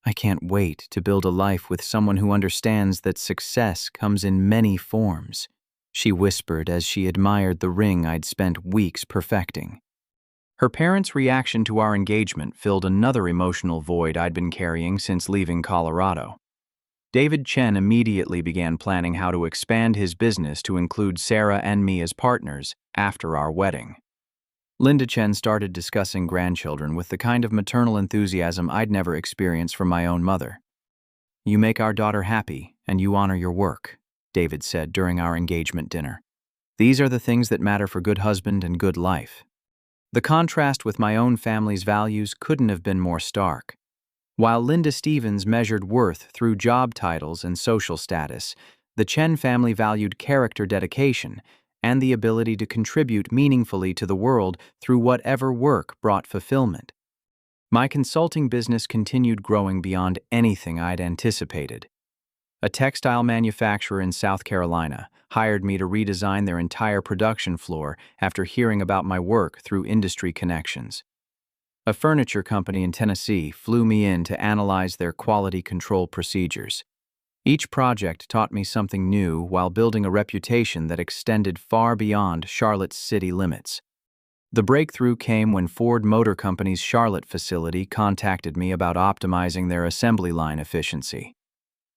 I can't wait to build a life with someone who understands that success comes in many forms, she whispered as she admired the ring I'd spent weeks perfecting. Her parents' reaction to our engagement filled another emotional void I'd been carrying since leaving Colorado. David Chen immediately began planning how to expand his business to include Sarah and me as partners after our wedding. Linda Chen started discussing grandchildren with the kind of maternal enthusiasm I'd never experienced from my own mother. "You make our daughter happy, and you honor your work," David said during our engagement dinner. "These are the things that matter for good husband and good life." The contrast with my own family's values couldn't have been more stark. While Linda Stevens measured worth through job titles and social status, the Chen family valued character, dedication, and the ability to contribute meaningfully to the world through whatever work brought fulfillment. My consulting business continued growing beyond anything I'd anticipated. A textile manufacturer in South Carolina hired me to redesign their entire production floor after hearing about my work through industry connections. A furniture company in Tennessee flew me in to analyze their quality control procedures. Each project taught me something new while building a reputation that extended far beyond Charlotte's city limits. The breakthrough came when Ford Motor Company's Charlotte facility contacted me about optimizing their assembly line efficiency.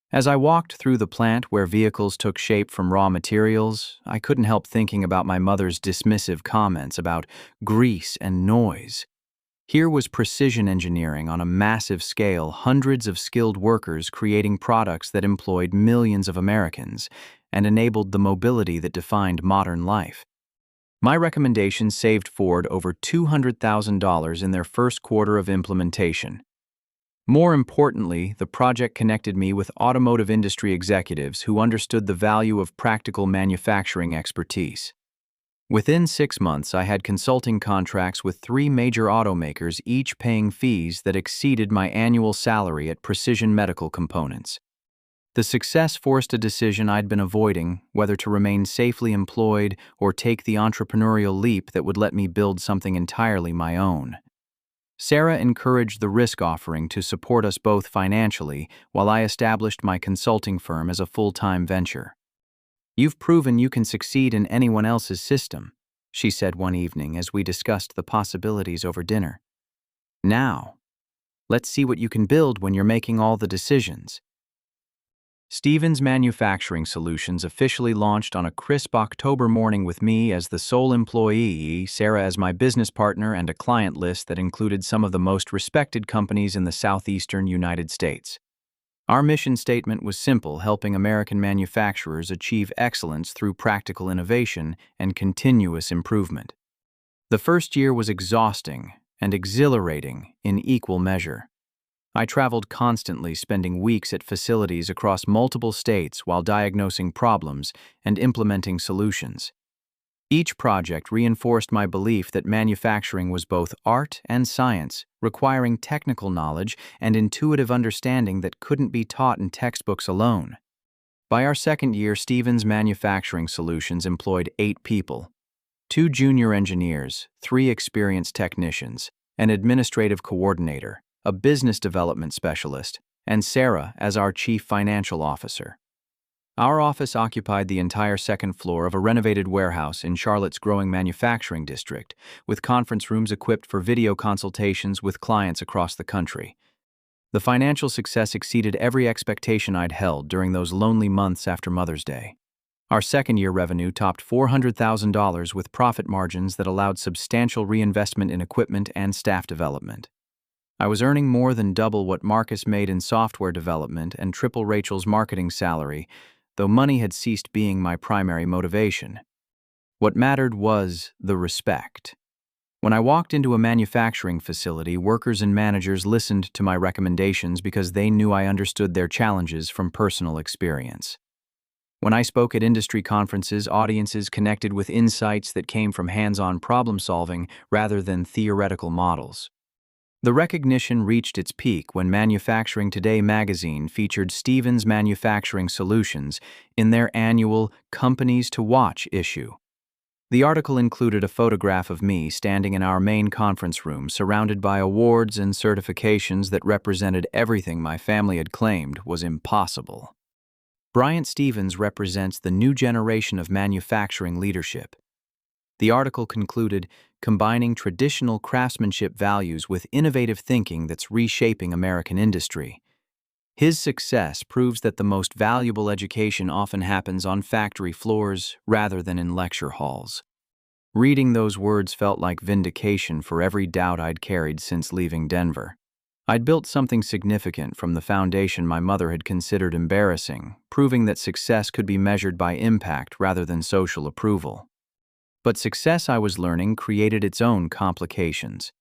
As I walked through the plant where vehicles took shape from raw materials, I couldn't help thinking about my mother's dismissive comments about grease and noise. Here was precision engineering on a massive scale, hundreds of skilled workers creating products that employed millions of Americans and enabled the mobility that defined modern life. My recommendation saved Ford over $200,000 in their first quarter of implementation. More importantly, the project connected me with automotive industry executives who understood the value of practical manufacturing expertise. Within 6 months, I had consulting contracts with 3 major automakers, each paying fees that exceeded my annual salary at Precision Medical Components. The success forced a decision I'd been avoiding, whether to remain safely employed or take the entrepreneurial leap that would let me build something entirely my own. Sarah encouraged the risk offering to support us both financially while I established my consulting firm as a full-time venture. "You've proven you can succeed in anyone else's system," she said one evening as we discussed the possibilities over dinner. "Now, let's see what you can build when you're making all the decisions." Stevens Manufacturing Solutions officially launched on a crisp October morning with me as the sole employee, Sarah as my business partner, and a client list that included some of the most respected companies in the southeastern United States. Our mission statement was simple: helping American manufacturers achieve excellence through practical innovation and continuous improvement. The first year was exhausting and exhilarating in equal measure. I traveled constantly, spending weeks at facilities across multiple states while diagnosing problems and implementing solutions. Each project reinforced my belief that manufacturing was both art and science, requiring technical knowledge and intuitive understanding that couldn't be taught in textbooks alone. By our second year, Stevens Manufacturing Solutions employed 8 people. 2 junior engineers, 3 experienced technicians, an administrative coordinator, a business development specialist, and Sarah as our chief financial officer. Our office occupied the entire second floor of a renovated warehouse in Charlotte's growing manufacturing district, with conference rooms equipped for video consultations with clients across the country. The financial success exceeded every expectation I'd held during those lonely months after Mother's Day. Our second-year revenue topped $400,000 with profit margins that allowed substantial reinvestment in equipment and staff development. I was earning more than double what Marcus made in software development and triple Rachel's marketing salary, though money had ceased being my primary motivation. What mattered was the respect. When I walked into a manufacturing facility, workers and managers listened to my recommendations because they knew I understood their challenges from personal experience. When I spoke at industry conferences, audiences connected with insights that came from hands-on problem-solving rather than theoretical models. The recognition reached its peak when Manufacturing Today magazine featured Stevens Manufacturing Solutions in their annual Companies to Watch issue. The article included a photograph of me standing in our main conference room surrounded by awards and certifications that represented everything my family had claimed was impossible. Bryant Stevens represents the new generation of manufacturing leadership. The article concluded, combining traditional craftsmanship values with innovative thinking that's reshaping American industry. His success proves that the most valuable education often happens on factory floors rather than in lecture halls. Reading those words felt like vindication for every doubt I'd carried since leaving Denver. I'd built something significant from the foundation my mother had considered embarrassing, proving that success could be measured by impact rather than social approval. But success, I was learning, created its own complications.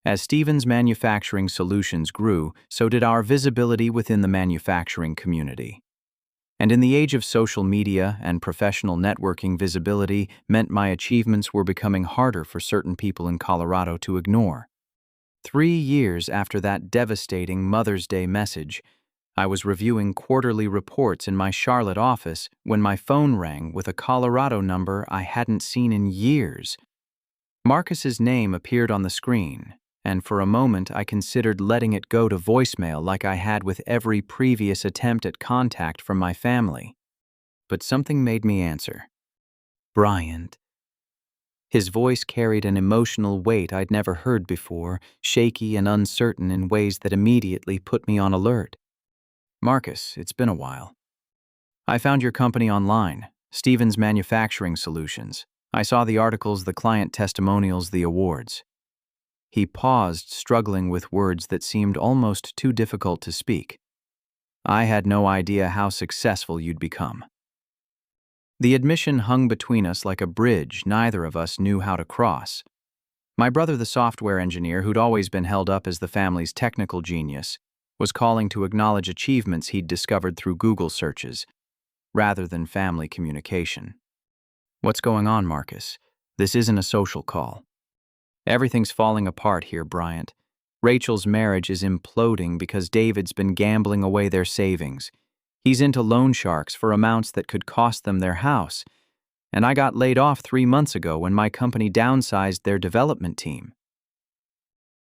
As Stevens Manufacturing Solutions grew, so did our visibility within the manufacturing community. And in the age of social media and professional networking, visibility meant my achievements were becoming harder for certain people in Colorado to ignore. 3 years after that devastating Mother's Day message, I was reviewing quarterly reports in my Charlotte office when my phone rang with a Colorado number I hadn't seen in years. Marcus's name appeared on the screen, and for a moment I considered letting it go to voicemail like I had with every previous attempt at contact from my family. But something made me answer. Bryant. His voice carried an emotional weight I'd never heard before, shaky and uncertain in ways that immediately put me on alert. Marcus, it's been a while. I found your company online, Stevens Manufacturing Solutions. I saw the articles, the client testimonials, the awards. He paused, struggling with words that seemed almost too difficult to speak. I had no idea how successful you'd become. The admission hung between us like a bridge neither of us knew how to cross. My brother, the software engineer who'd always been held up as the family's technical genius, was calling to acknowledge achievements he'd discovered through Google searches, rather than family communication. What's going on, Marcus? This isn't a social call. Everything's falling apart here, Bryant. Rachel's marriage is imploding because David's been gambling away their savings. He's into loan sharks for amounts that could cost them their house. And I got laid off 3 months ago when my company downsized their development team.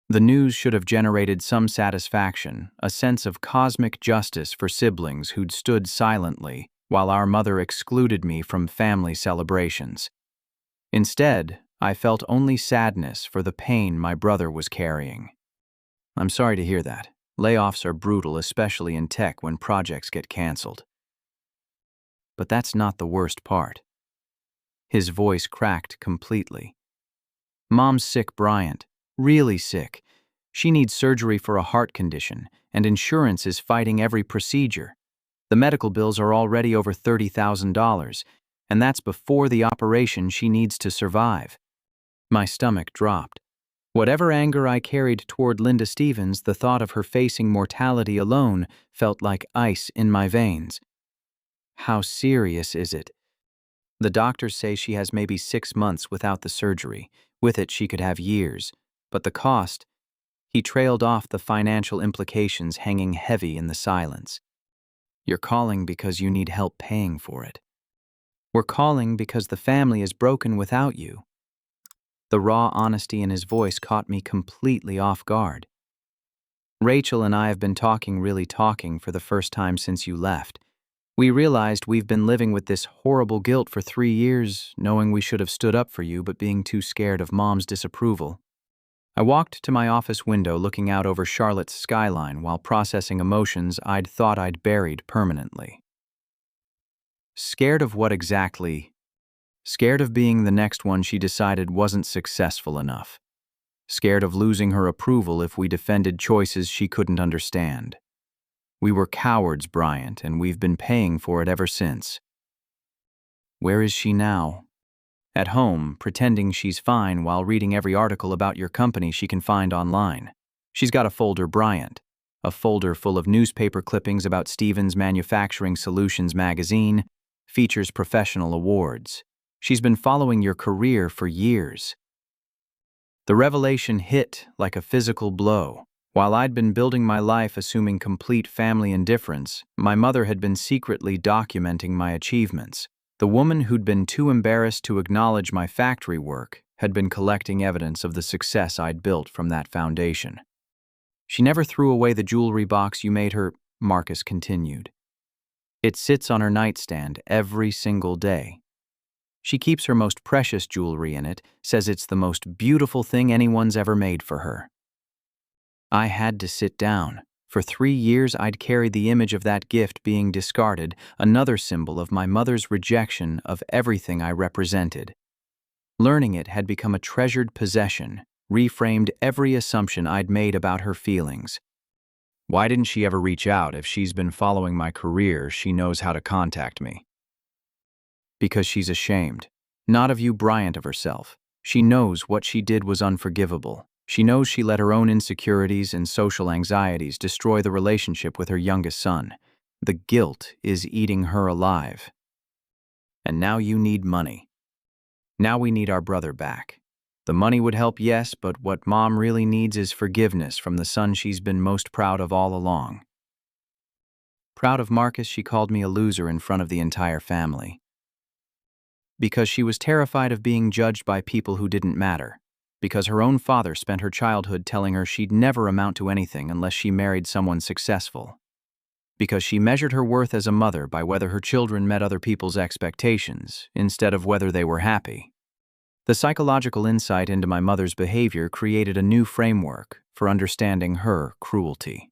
The news should have generated some satisfaction, a sense of cosmic justice for siblings who'd stood silently while our mother excluded me from family celebrations. Instead, I felt only sadness for the pain my brother was carrying. I'm sorry to hear that. Layoffs are brutal, especially in tech when projects get canceled. But that's not the worst part. His voice cracked completely. Mom's sick, Bryant. Really sick. She needs surgery for a heart condition, and insurance is fighting every procedure. The medical bills are already over $30,000, and that's before the operation she needs to survive. My stomach dropped. Whatever anger I carried toward Linda Stevens, the thought of her facing mortality alone felt like ice in my veins. How serious is it? The doctors say she has maybe 6 months without the surgery. With it, she could have years. But the cost? He trailed off, the financial implications hanging heavy in the silence. You're calling because you need help paying for it. We're calling because the family is broken without you." The raw honesty in his voice caught me completely off guard. "Rachel and I have been really talking for the first time since you left. We realized we've been living with this horrible guilt for 3 years, knowing we should have stood up for you but being too scared of Mom's disapproval." I walked to my office window looking out over Charlotte's skyline while processing emotions I'd thought I'd buried permanently. Scared of what exactly? Scared of being the next one she decided wasn't successful enough. Scared of losing her approval if we defended choices she couldn't understand. We were cowards, Bryant, and we've been paying for it ever since. Where is she now? At home, pretending she's fine while reading every article about your company she can find online. She's got a folder, Bryant. A folder full of newspaper clippings about Stevens Manufacturing Solutions magazine, features professional awards. She's been following your career for years. The revelation hit like a physical blow. While I'd been building my life assuming complete family indifference, my mother had been secretly documenting my achievements. The woman who'd been too embarrassed to acknowledge my factory work had been collecting evidence of the success I'd built from that foundation. "She never threw away the jewelry box you made her," Marcus continued. "It sits on her nightstand every single day. She keeps her most precious jewelry in it, says it's the most beautiful thing anyone's ever made for her." I had to sit down. For 3 years, I'd carried the image of that gift being discarded, another symbol of my mother's rejection of everything I represented. Learning it had become a treasured possession, reframed every assumption I'd made about her feelings. Why didn't she ever reach out? If she's been following my career, she knows how to contact me. Because she's ashamed. Not of you, Bryant, of herself. She knows what she did was unforgivable. She knows she let her own insecurities and social anxieties destroy the relationship with her youngest son. The guilt is eating her alive. And now you need money. Now we need our brother back. The money would help, yes, but what Mom really needs is forgiveness from the son she's been most proud of all along. Proud of Marcus, she called me a loser in front of the entire family. Because she was terrified of being judged by people who didn't matter. Because her own father spent her childhood telling her she'd never amount to anything unless she married someone successful. Because she measured her worth as a mother by whether her children met other people's expectations, instead of whether they were happy. The psychological insight into my mother's behavior created a new framework for understanding her cruelty.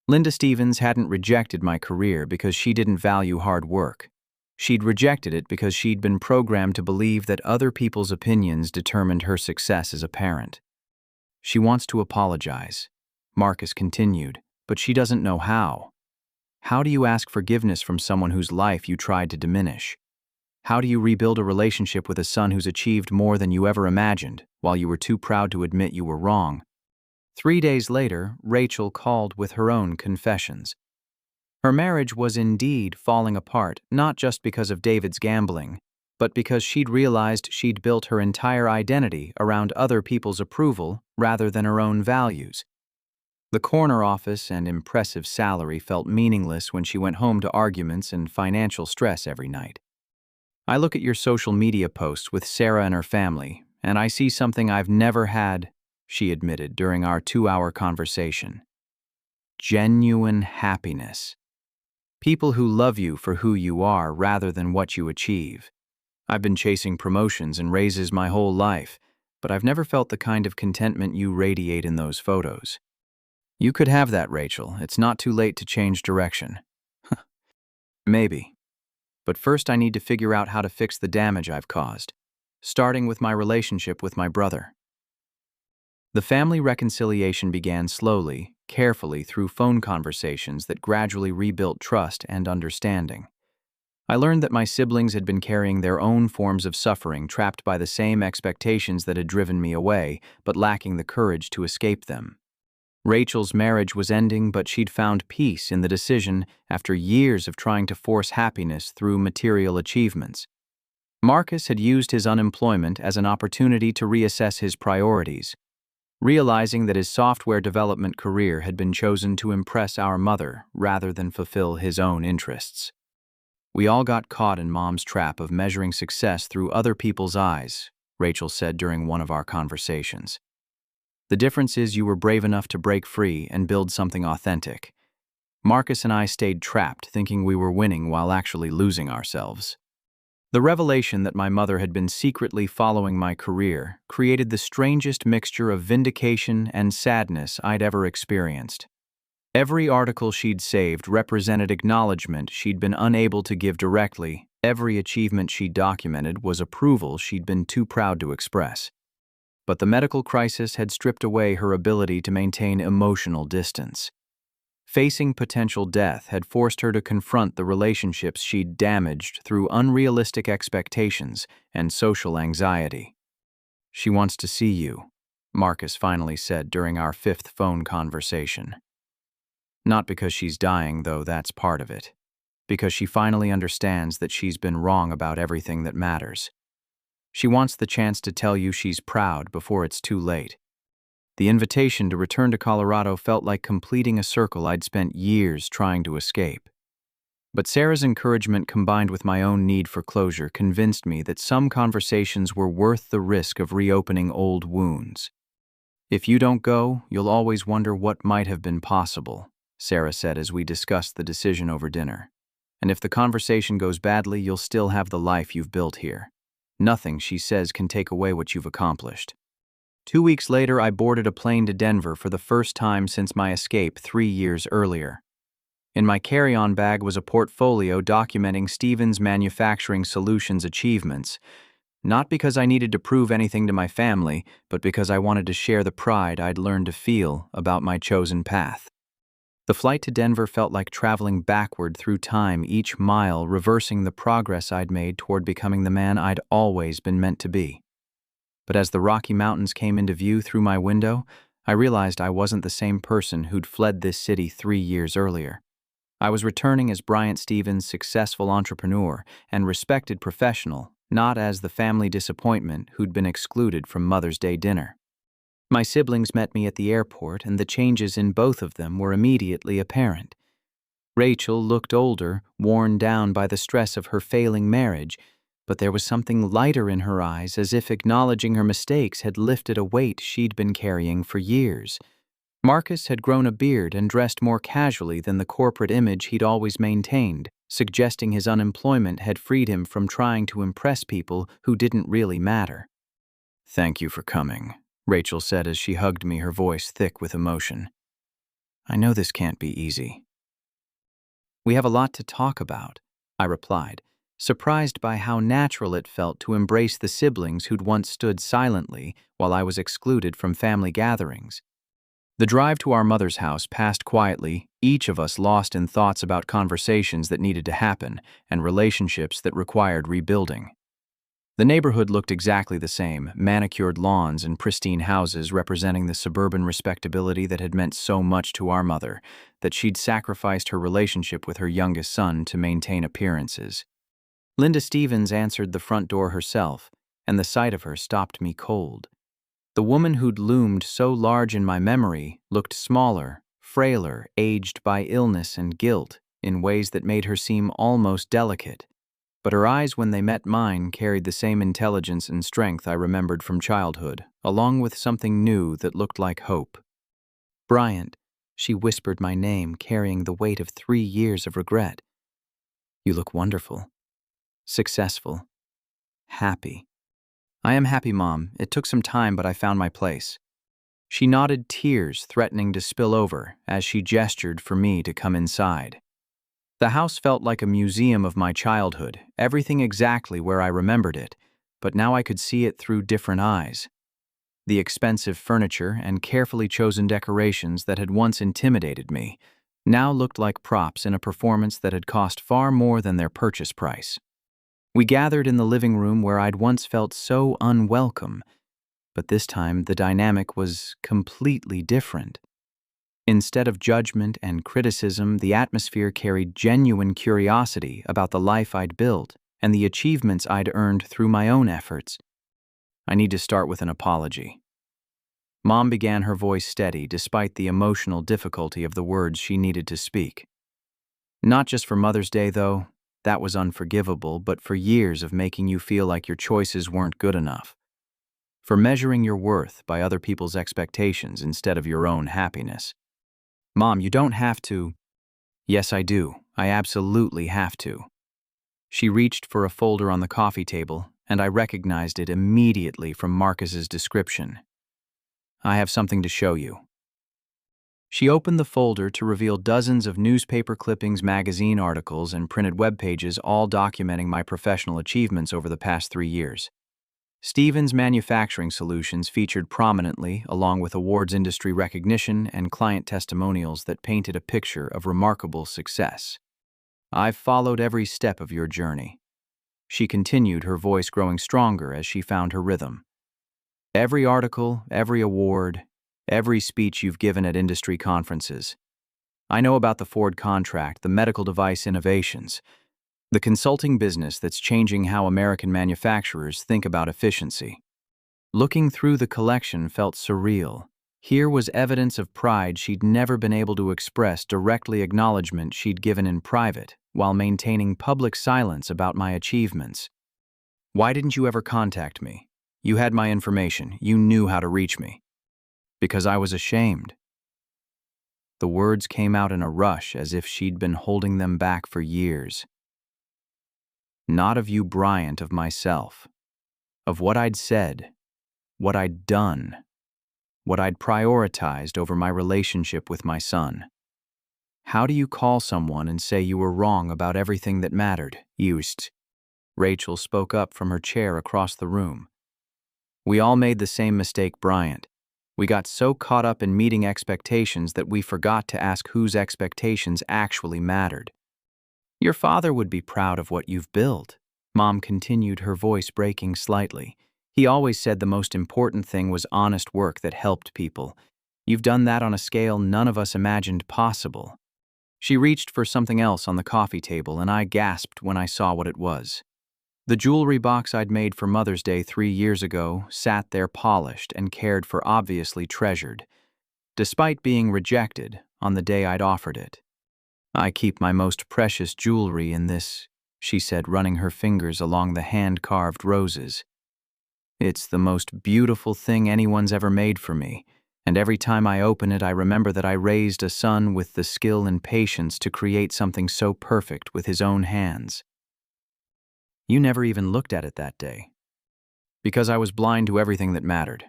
Linda Stevens hadn't rejected my career because she didn't value hard work. She'd rejected it because she'd been programmed to believe that other people's opinions determined her success as a parent. "She wants to apologize," Marcus continued, "but she doesn't know how. How do you ask forgiveness from someone whose life you tried to diminish? How do you rebuild a relationship with a son who's achieved more than you ever imagined, while you were too proud to admit you were wrong?" 3 days later, Rachel called with her own confessions. Her marriage was indeed falling apart, not just because of David's gambling, but because she'd realized she'd built her entire identity around other people's approval rather than her own values. The corner office and impressive salary felt meaningless when she went home to arguments and financial stress every night. "I look at your social media posts with Sarah and her family, and I see something I've never had," she admitted during our 2-hour conversation. "Genuine happiness. People who love you for who you are rather than what you achieve. I've been chasing promotions and raises my whole life, but I've never felt the kind of contentment you radiate in those photos. You could have that, Rachel. It's not too late to change direction." Maybe. But first I need to figure out how to fix the damage I've caused, starting with my relationship with my brother. The family reconciliation began slowly, carefully through phone conversations that gradually rebuilt trust and understanding. I learned that my siblings had been carrying their own forms of suffering, trapped by the same expectations that had driven me away, but lacking the courage to escape them. Rachel's marriage was ending, but she'd found peace in the decision after years of trying to force happiness through material achievements. Marcus had used his unemployment as an opportunity to reassess his priorities, realizing that his software development career had been chosen to impress our mother rather than fulfill his own interests. We all got caught in Mom's trap of measuring success through other people's eyes, Rachel said during one of our conversations. The difference is you were brave enough to break free and build something authentic. Marcus and I stayed trapped, thinking we were winning while actually losing ourselves. The revelation that my mother had been secretly following my career created the strangest mixture of vindication and sadness I'd ever experienced. Every article she'd saved represented acknowledgement she'd been unable to give directly. Every achievement she'd documented was approval she'd been too proud to express. But the medical crisis had stripped away her ability to maintain emotional distance. Facing potential death had forced her to confront the relationships she'd damaged through unrealistic expectations and social anxiety. "She wants to see you," Marcus finally said during our 5th phone conversation. Not because she's dying, though that's part of it. Because she finally understands that she's been wrong about everything that matters. She wants the chance to tell you she's proud before it's too late. The invitation to return to Colorado felt like completing a circle I'd spent years trying to escape. But Sarah's encouragement combined with my own need for closure convinced me that some conversations were worth the risk of reopening old wounds. "If you don't go, you'll always wonder what might have been possible," Sarah said as we discussed the decision over dinner. "And if the conversation goes badly, you'll still have the life you've built here. Nothing," she says, "can take away what you've accomplished." 2 weeks later, I boarded a plane to Denver for the first time since my escape 3 years earlier. In my carry-on bag was a portfolio documenting Stevens Manufacturing Solutions' achievements, not because I needed to prove anything to my family, but because I wanted to share the pride I'd learned to feel about my chosen path. The flight to Denver felt like traveling backward through time, each mile reversing the progress I'd made toward becoming the man I'd always been meant to be. But as the Rocky Mountains came into view through my window, I realized I wasn't the same person who'd fled this city 3 years earlier. I was returning as Bryant Stevens' successful entrepreneur and respected professional, not as the family disappointment who'd been excluded from Mother's Day dinner. My siblings met me at the airport, and the changes in both of them were immediately apparent. Rachel looked older, worn down by the stress of her failing marriage, but there was something lighter in her eyes, as if acknowledging her mistakes had lifted a weight she'd been carrying for years. Marcus had grown a beard and dressed more casually than the corporate image he'd always maintained, suggesting his unemployment had freed him from trying to impress people who didn't really matter. "Thank you for coming," Rachel said as she hugged me, her voice thick with emotion. "I know this can't be easy." "We have a lot to talk about," I replied, surprised by how natural it felt to embrace the siblings who'd once stood silently while I was excluded from family gatherings. The drive to our mother's house passed quietly, each of us lost in thoughts about conversations that needed to happen and relationships that required rebuilding. The neighborhood looked exactly the same, manicured lawns and pristine houses representing the suburban respectability that had meant so much to our mother, that she'd sacrificed her relationship with her youngest son to maintain appearances. Linda Stevens answered the front door herself, and the sight of her stopped me cold. The woman who'd loomed so large in my memory looked smaller, frailer, aged by illness and guilt in ways that made her seem almost delicate. But her eyes, when they met mine, carried the same intelligence and strength I remembered from childhood, along with something new that looked like hope. "Bryant," she whispered my name, carrying the weight of 3 years of regret. "You look wonderful. Successful. Happy." "I am happy, Mom. It took some time, but I found my place." She nodded, tears threatening to spill over as she gestured for me to come inside. The house felt like a museum of my childhood, everything exactly where I remembered it, but now I could see it through different eyes. The expensive furniture and carefully chosen decorations that had once intimidated me now looked like props in a performance that had cost far more than their purchase price. We gathered in the living room where I'd once felt so unwelcome, but this time the dynamic was completely different. Instead of judgment and criticism, the atmosphere carried genuine curiosity about the life I'd built and the achievements I'd earned through my own efforts. "I need to start with an apology." Mom began, her voice steady despite the emotional difficulty of the words she needed to speak. "Not just for Mother's Day, though. that was unforgivable, but for years of making you feel like your choices weren't good enough. For measuring your worth by other people's expectations instead of your own happiness. Mom, you don't have to. Yes, I do. I absolutely have to. She reached for a folder on the coffee table, and I recognized it immediately from Marcus's description. I have something to show you. She opened the folder to reveal dozens of newspaper clippings, magazine articles, and printed web pages, all documenting my professional achievements over the past 3 years. Stevens Manufacturing Solutions featured prominently, along with awards, industry recognition, and client testimonials that painted a picture of remarkable success. I've followed every step of your journey. She continued, her voice growing stronger as she found her rhythm. Every article, every award, every speech you've given at industry conferences. I know about the Ford contract, the medical device innovations, the consulting business that's changing how American manufacturers think about efficiency. Looking through the collection felt surreal. Here was evidence of pride she'd never been able to express, directly acknowledgement she'd given in private, while maintaining public silence about my achievements. Why didn't you ever contact me? You had my information. You knew how to reach me. Because I was ashamed. The words came out in a rush, as if she'd been holding them back for years. Not of you, Bryant, of myself. Of what I'd said, what I'd done, what I'd prioritized over my relationship with my son. How do you call someone and say you were wrong about everything that mattered? Rachel spoke up from her chair across the room. We all made the same mistake, Bryant. We got so caught up in meeting expectations that we forgot to ask whose expectations actually mattered. Your father would be proud of what you've built, Mom continued, her voice breaking slightly. He always said the most important thing was honest work that helped people. You've done that on a scale none of us imagined possible. She reached for something else on the coffee table, and I gasped when I saw what it was. The jewelry box I'd made for Mother's Day 3 years ago sat there, polished and cared for, obviously treasured, despite being rejected on the day I'd offered it. I keep my most precious jewelry in this, she said, running her fingers along the hand-carved roses. It's the most beautiful thing anyone's ever made for me, and every time I open it I remember that I raised a son with the skill and patience to create something so perfect with his own hands. You never even looked at it that day. Because I was blind to everything that mattered.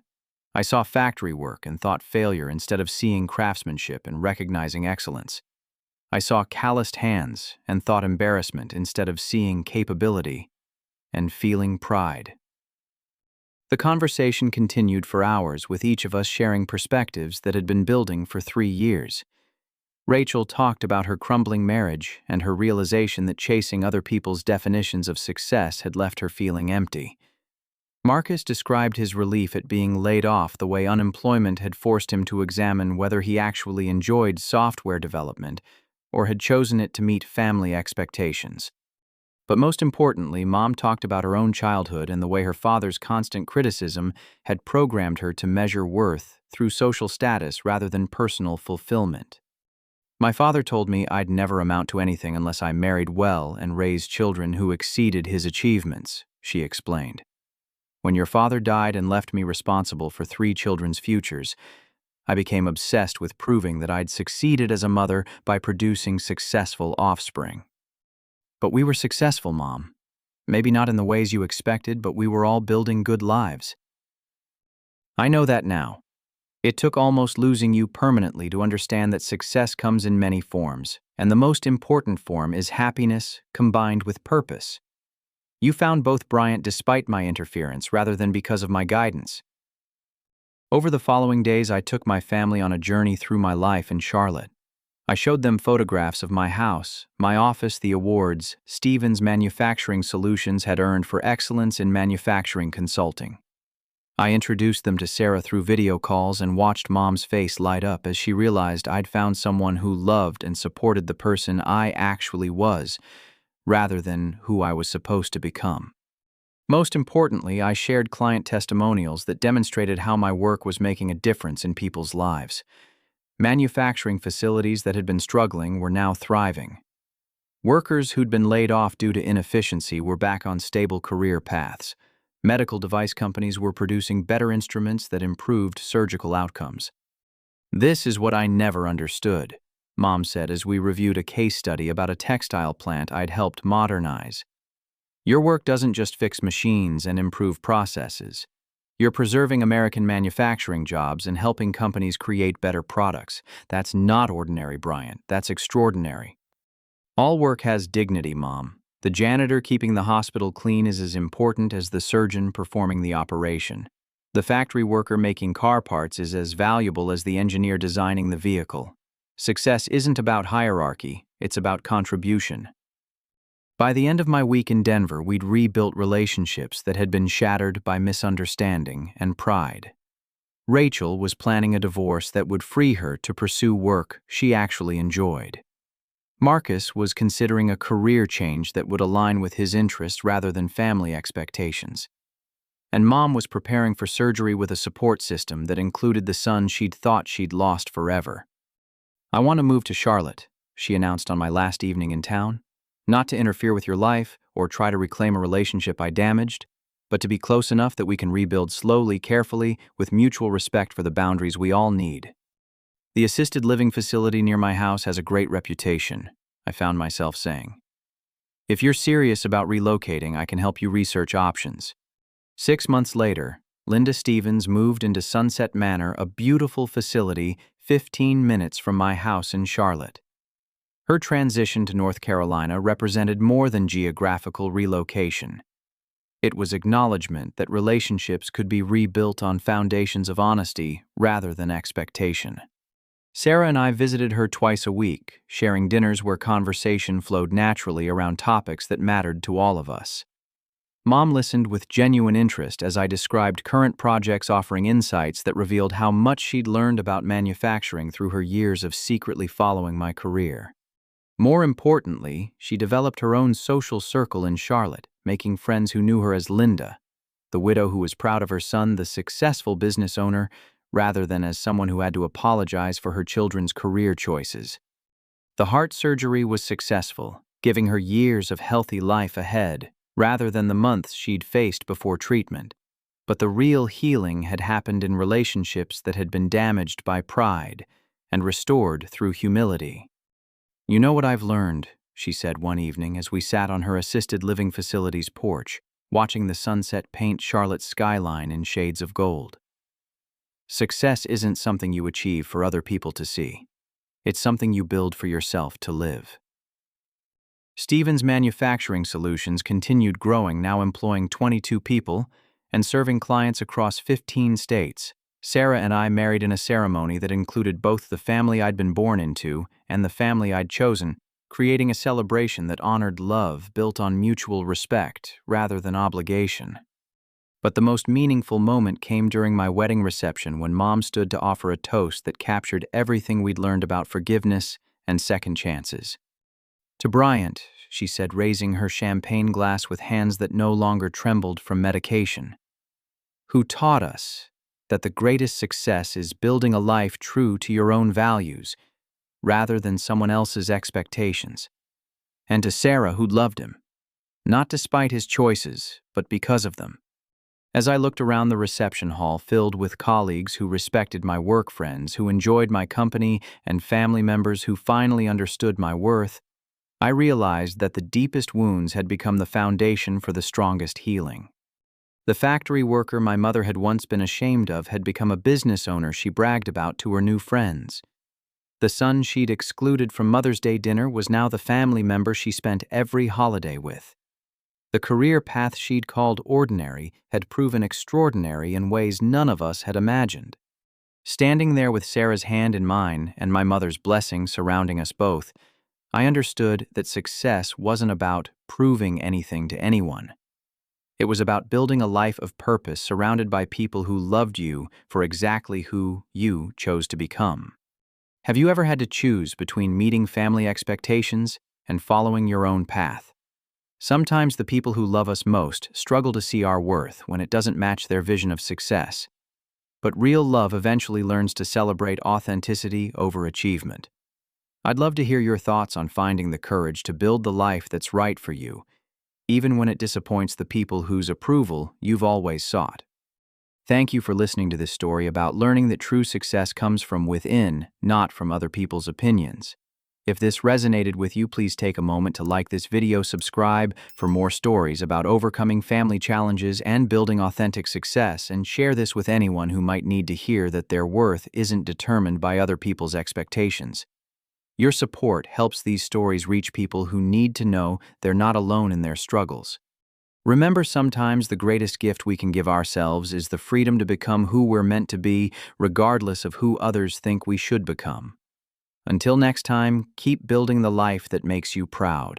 I saw factory work and thought failure instead of seeing craftsmanship and recognizing excellence. I saw calloused hands and thought embarrassment instead of seeing capability and feeling pride. The conversation continued for hours, with each of us sharing perspectives that had been building for 3 years. Rachel talked about her crumbling marriage and her realization that chasing other people's definitions of success had left her feeling empty. Marcus described his relief at being laid off the way unemployment had forced him to examine whether he actually enjoyed software development or had chosen it to meet family expectations. But most importantly, Mom talked about her own childhood and the way her father's constant criticism had programmed her to measure worth through social status rather than personal fulfillment. My father told me I'd never amount to anything unless I married well and raised children who exceeded his achievements, she explained. When your father died and left me responsible for 3 children's futures, I became obsessed with proving that I'd succeeded as a mother by producing successful offspring. But we were successful, Mom. Maybe not in the ways you expected, but we were all building good lives. I know that now. It took almost losing you permanently to understand that success comes in many forms, and the most important form is happiness combined with purpose. You found both, Bryant, despite my interference rather than because of my guidance. Over the following days, I took my family on a journey through my life in Charlotte. I showed them photographs of my house, my office, the awards Stevens Manufacturing Solutions had earned for excellence in manufacturing consulting. I introduced them to Sarah through video calls and watched Mom's face light up as she realized I'd found someone who loved and supported the person I actually was, rather than who I was supposed to become. Most importantly, I shared client testimonials that demonstrated how my work was making a difference in people's lives. Manufacturing facilities that had been struggling were now thriving. Workers who'd been laid off due to inefficiency were back on stable career paths. Medical device companies were producing better instruments that improved surgical outcomes. "This is what I never understood," Mom said as we reviewed a case study about a textile plant I'd helped modernize. "Your work doesn't just fix machines and improve processes. You're preserving American manufacturing jobs and helping companies create better products. That's not ordinary, Bryant. That's extraordinary." "All work has dignity, Mom. The janitor keeping the hospital clean is as important as the surgeon performing the operation. The factory worker making car parts is as valuable as the engineer designing the vehicle. Success isn't about hierarchy, it's about contribution." By the end of my week in Denver, we'd rebuilt relationships that had been shattered by misunderstanding and pride. Rachel was planning a divorce that would free her to pursue work she actually enjoyed. Marcus was considering a career change that would align with his interests rather than family expectations. And Mom was preparing for surgery with a support system that included the son she'd thought she'd lost forever. "I want to move to Charlotte," she announced on my last evening in town. "Not to interfere with your life or try to reclaim a relationship I damaged, but to be close enough that we can rebuild slowly, carefully, with mutual respect for the boundaries we all need. The assisted living facility near my house has a great reputation," I found myself saying. "If you're serious about relocating, I can help you research options." 6 months later, Linda Stevens moved into Sunset Manor, a beautiful facility 15 minutes from my house in Charlotte. Her transition to North Carolina represented more than geographical relocation. It was acknowledgement that relationships could be rebuilt on foundations of honesty rather than expectation. Sarah and I visited her twice a week, sharing dinners where conversation flowed naturally around topics that mattered to all of us. Mom listened with genuine interest as I described current projects, offering insights that revealed how much she'd learned about manufacturing through her years of secretly following my career. More importantly, she developed her own social circle in Charlotte, making friends who knew her as Linda, the widow who was proud of her son, the successful business owner, rather than as someone who had to apologize for her children's career choices. The heart surgery was successful, giving her years of healthy life ahead, rather than the months she'd faced before treatment. But the real healing had happened in relationships that had been damaged by pride and restored through humility. "You know what I've learned," she said one evening as we sat on her assisted living facility's porch, watching the sunset paint Charlotte's skyline in shades of gold. "Success isn't something you achieve for other people to see. It's something you build for yourself to live." Stevens Manufacturing Solutions continued growing, now employing 22 people and serving clients across 15 states. Sarah and I married in a ceremony that included both the family I'd been born into and the family I'd chosen, creating a celebration that honored love built on mutual respect rather than obligation. But the most meaningful moment came during my wedding reception when Mom stood to offer a toast that captured everything we'd learned about forgiveness and second chances. "To Bryant," she said, raising her champagne glass with hands that no longer trembled from medication, "who taught us that the greatest success is building a life true to your own values rather than someone else's expectations. And to Sarah, who loved him, not despite his choices, but because of them." As I looked around the reception hall filled with colleagues who respected my work, friends who enjoyed my company, and family members who finally understood my worth, I realized that the deepest wounds had become the foundation for the strongest healing. The factory worker my mother had once been ashamed of had become a business owner she bragged about to her new friends. The son she'd excluded from Mother's Day dinner was now the family member she spent every holiday with. The career path she'd called ordinary had proven extraordinary in ways none of us had imagined. Standing there with Sarah's hand in mine and my mother's blessing surrounding us both, I understood that success wasn't about proving anything to anyone. It was about building a life of purpose surrounded by people who loved you for exactly who you chose to become. Have you ever had to choose between meeting family expectations and following your own path? Sometimes the people who love us most struggle to see our worth when it doesn't match their vision of success. But real love eventually learns to celebrate authenticity over achievement. I'd love to hear your thoughts on finding the courage to build the life that's right for you, even when it disappoints the people whose approval you've always sought. Thank you for listening to this story about learning that true success comes from within, not from other people's opinions. If this resonated with you, please take a moment to like this video, subscribe for more stories about overcoming family challenges and building authentic success, and share this with anyone who might need to hear that their worth isn't determined by other people's expectations. Your support helps these stories reach people who need to know they're not alone in their struggles. Remember, sometimes the greatest gift we can give ourselves is the freedom to become who we're meant to be, regardless of who others think we should become. Until next time, keep building the life that makes you proud.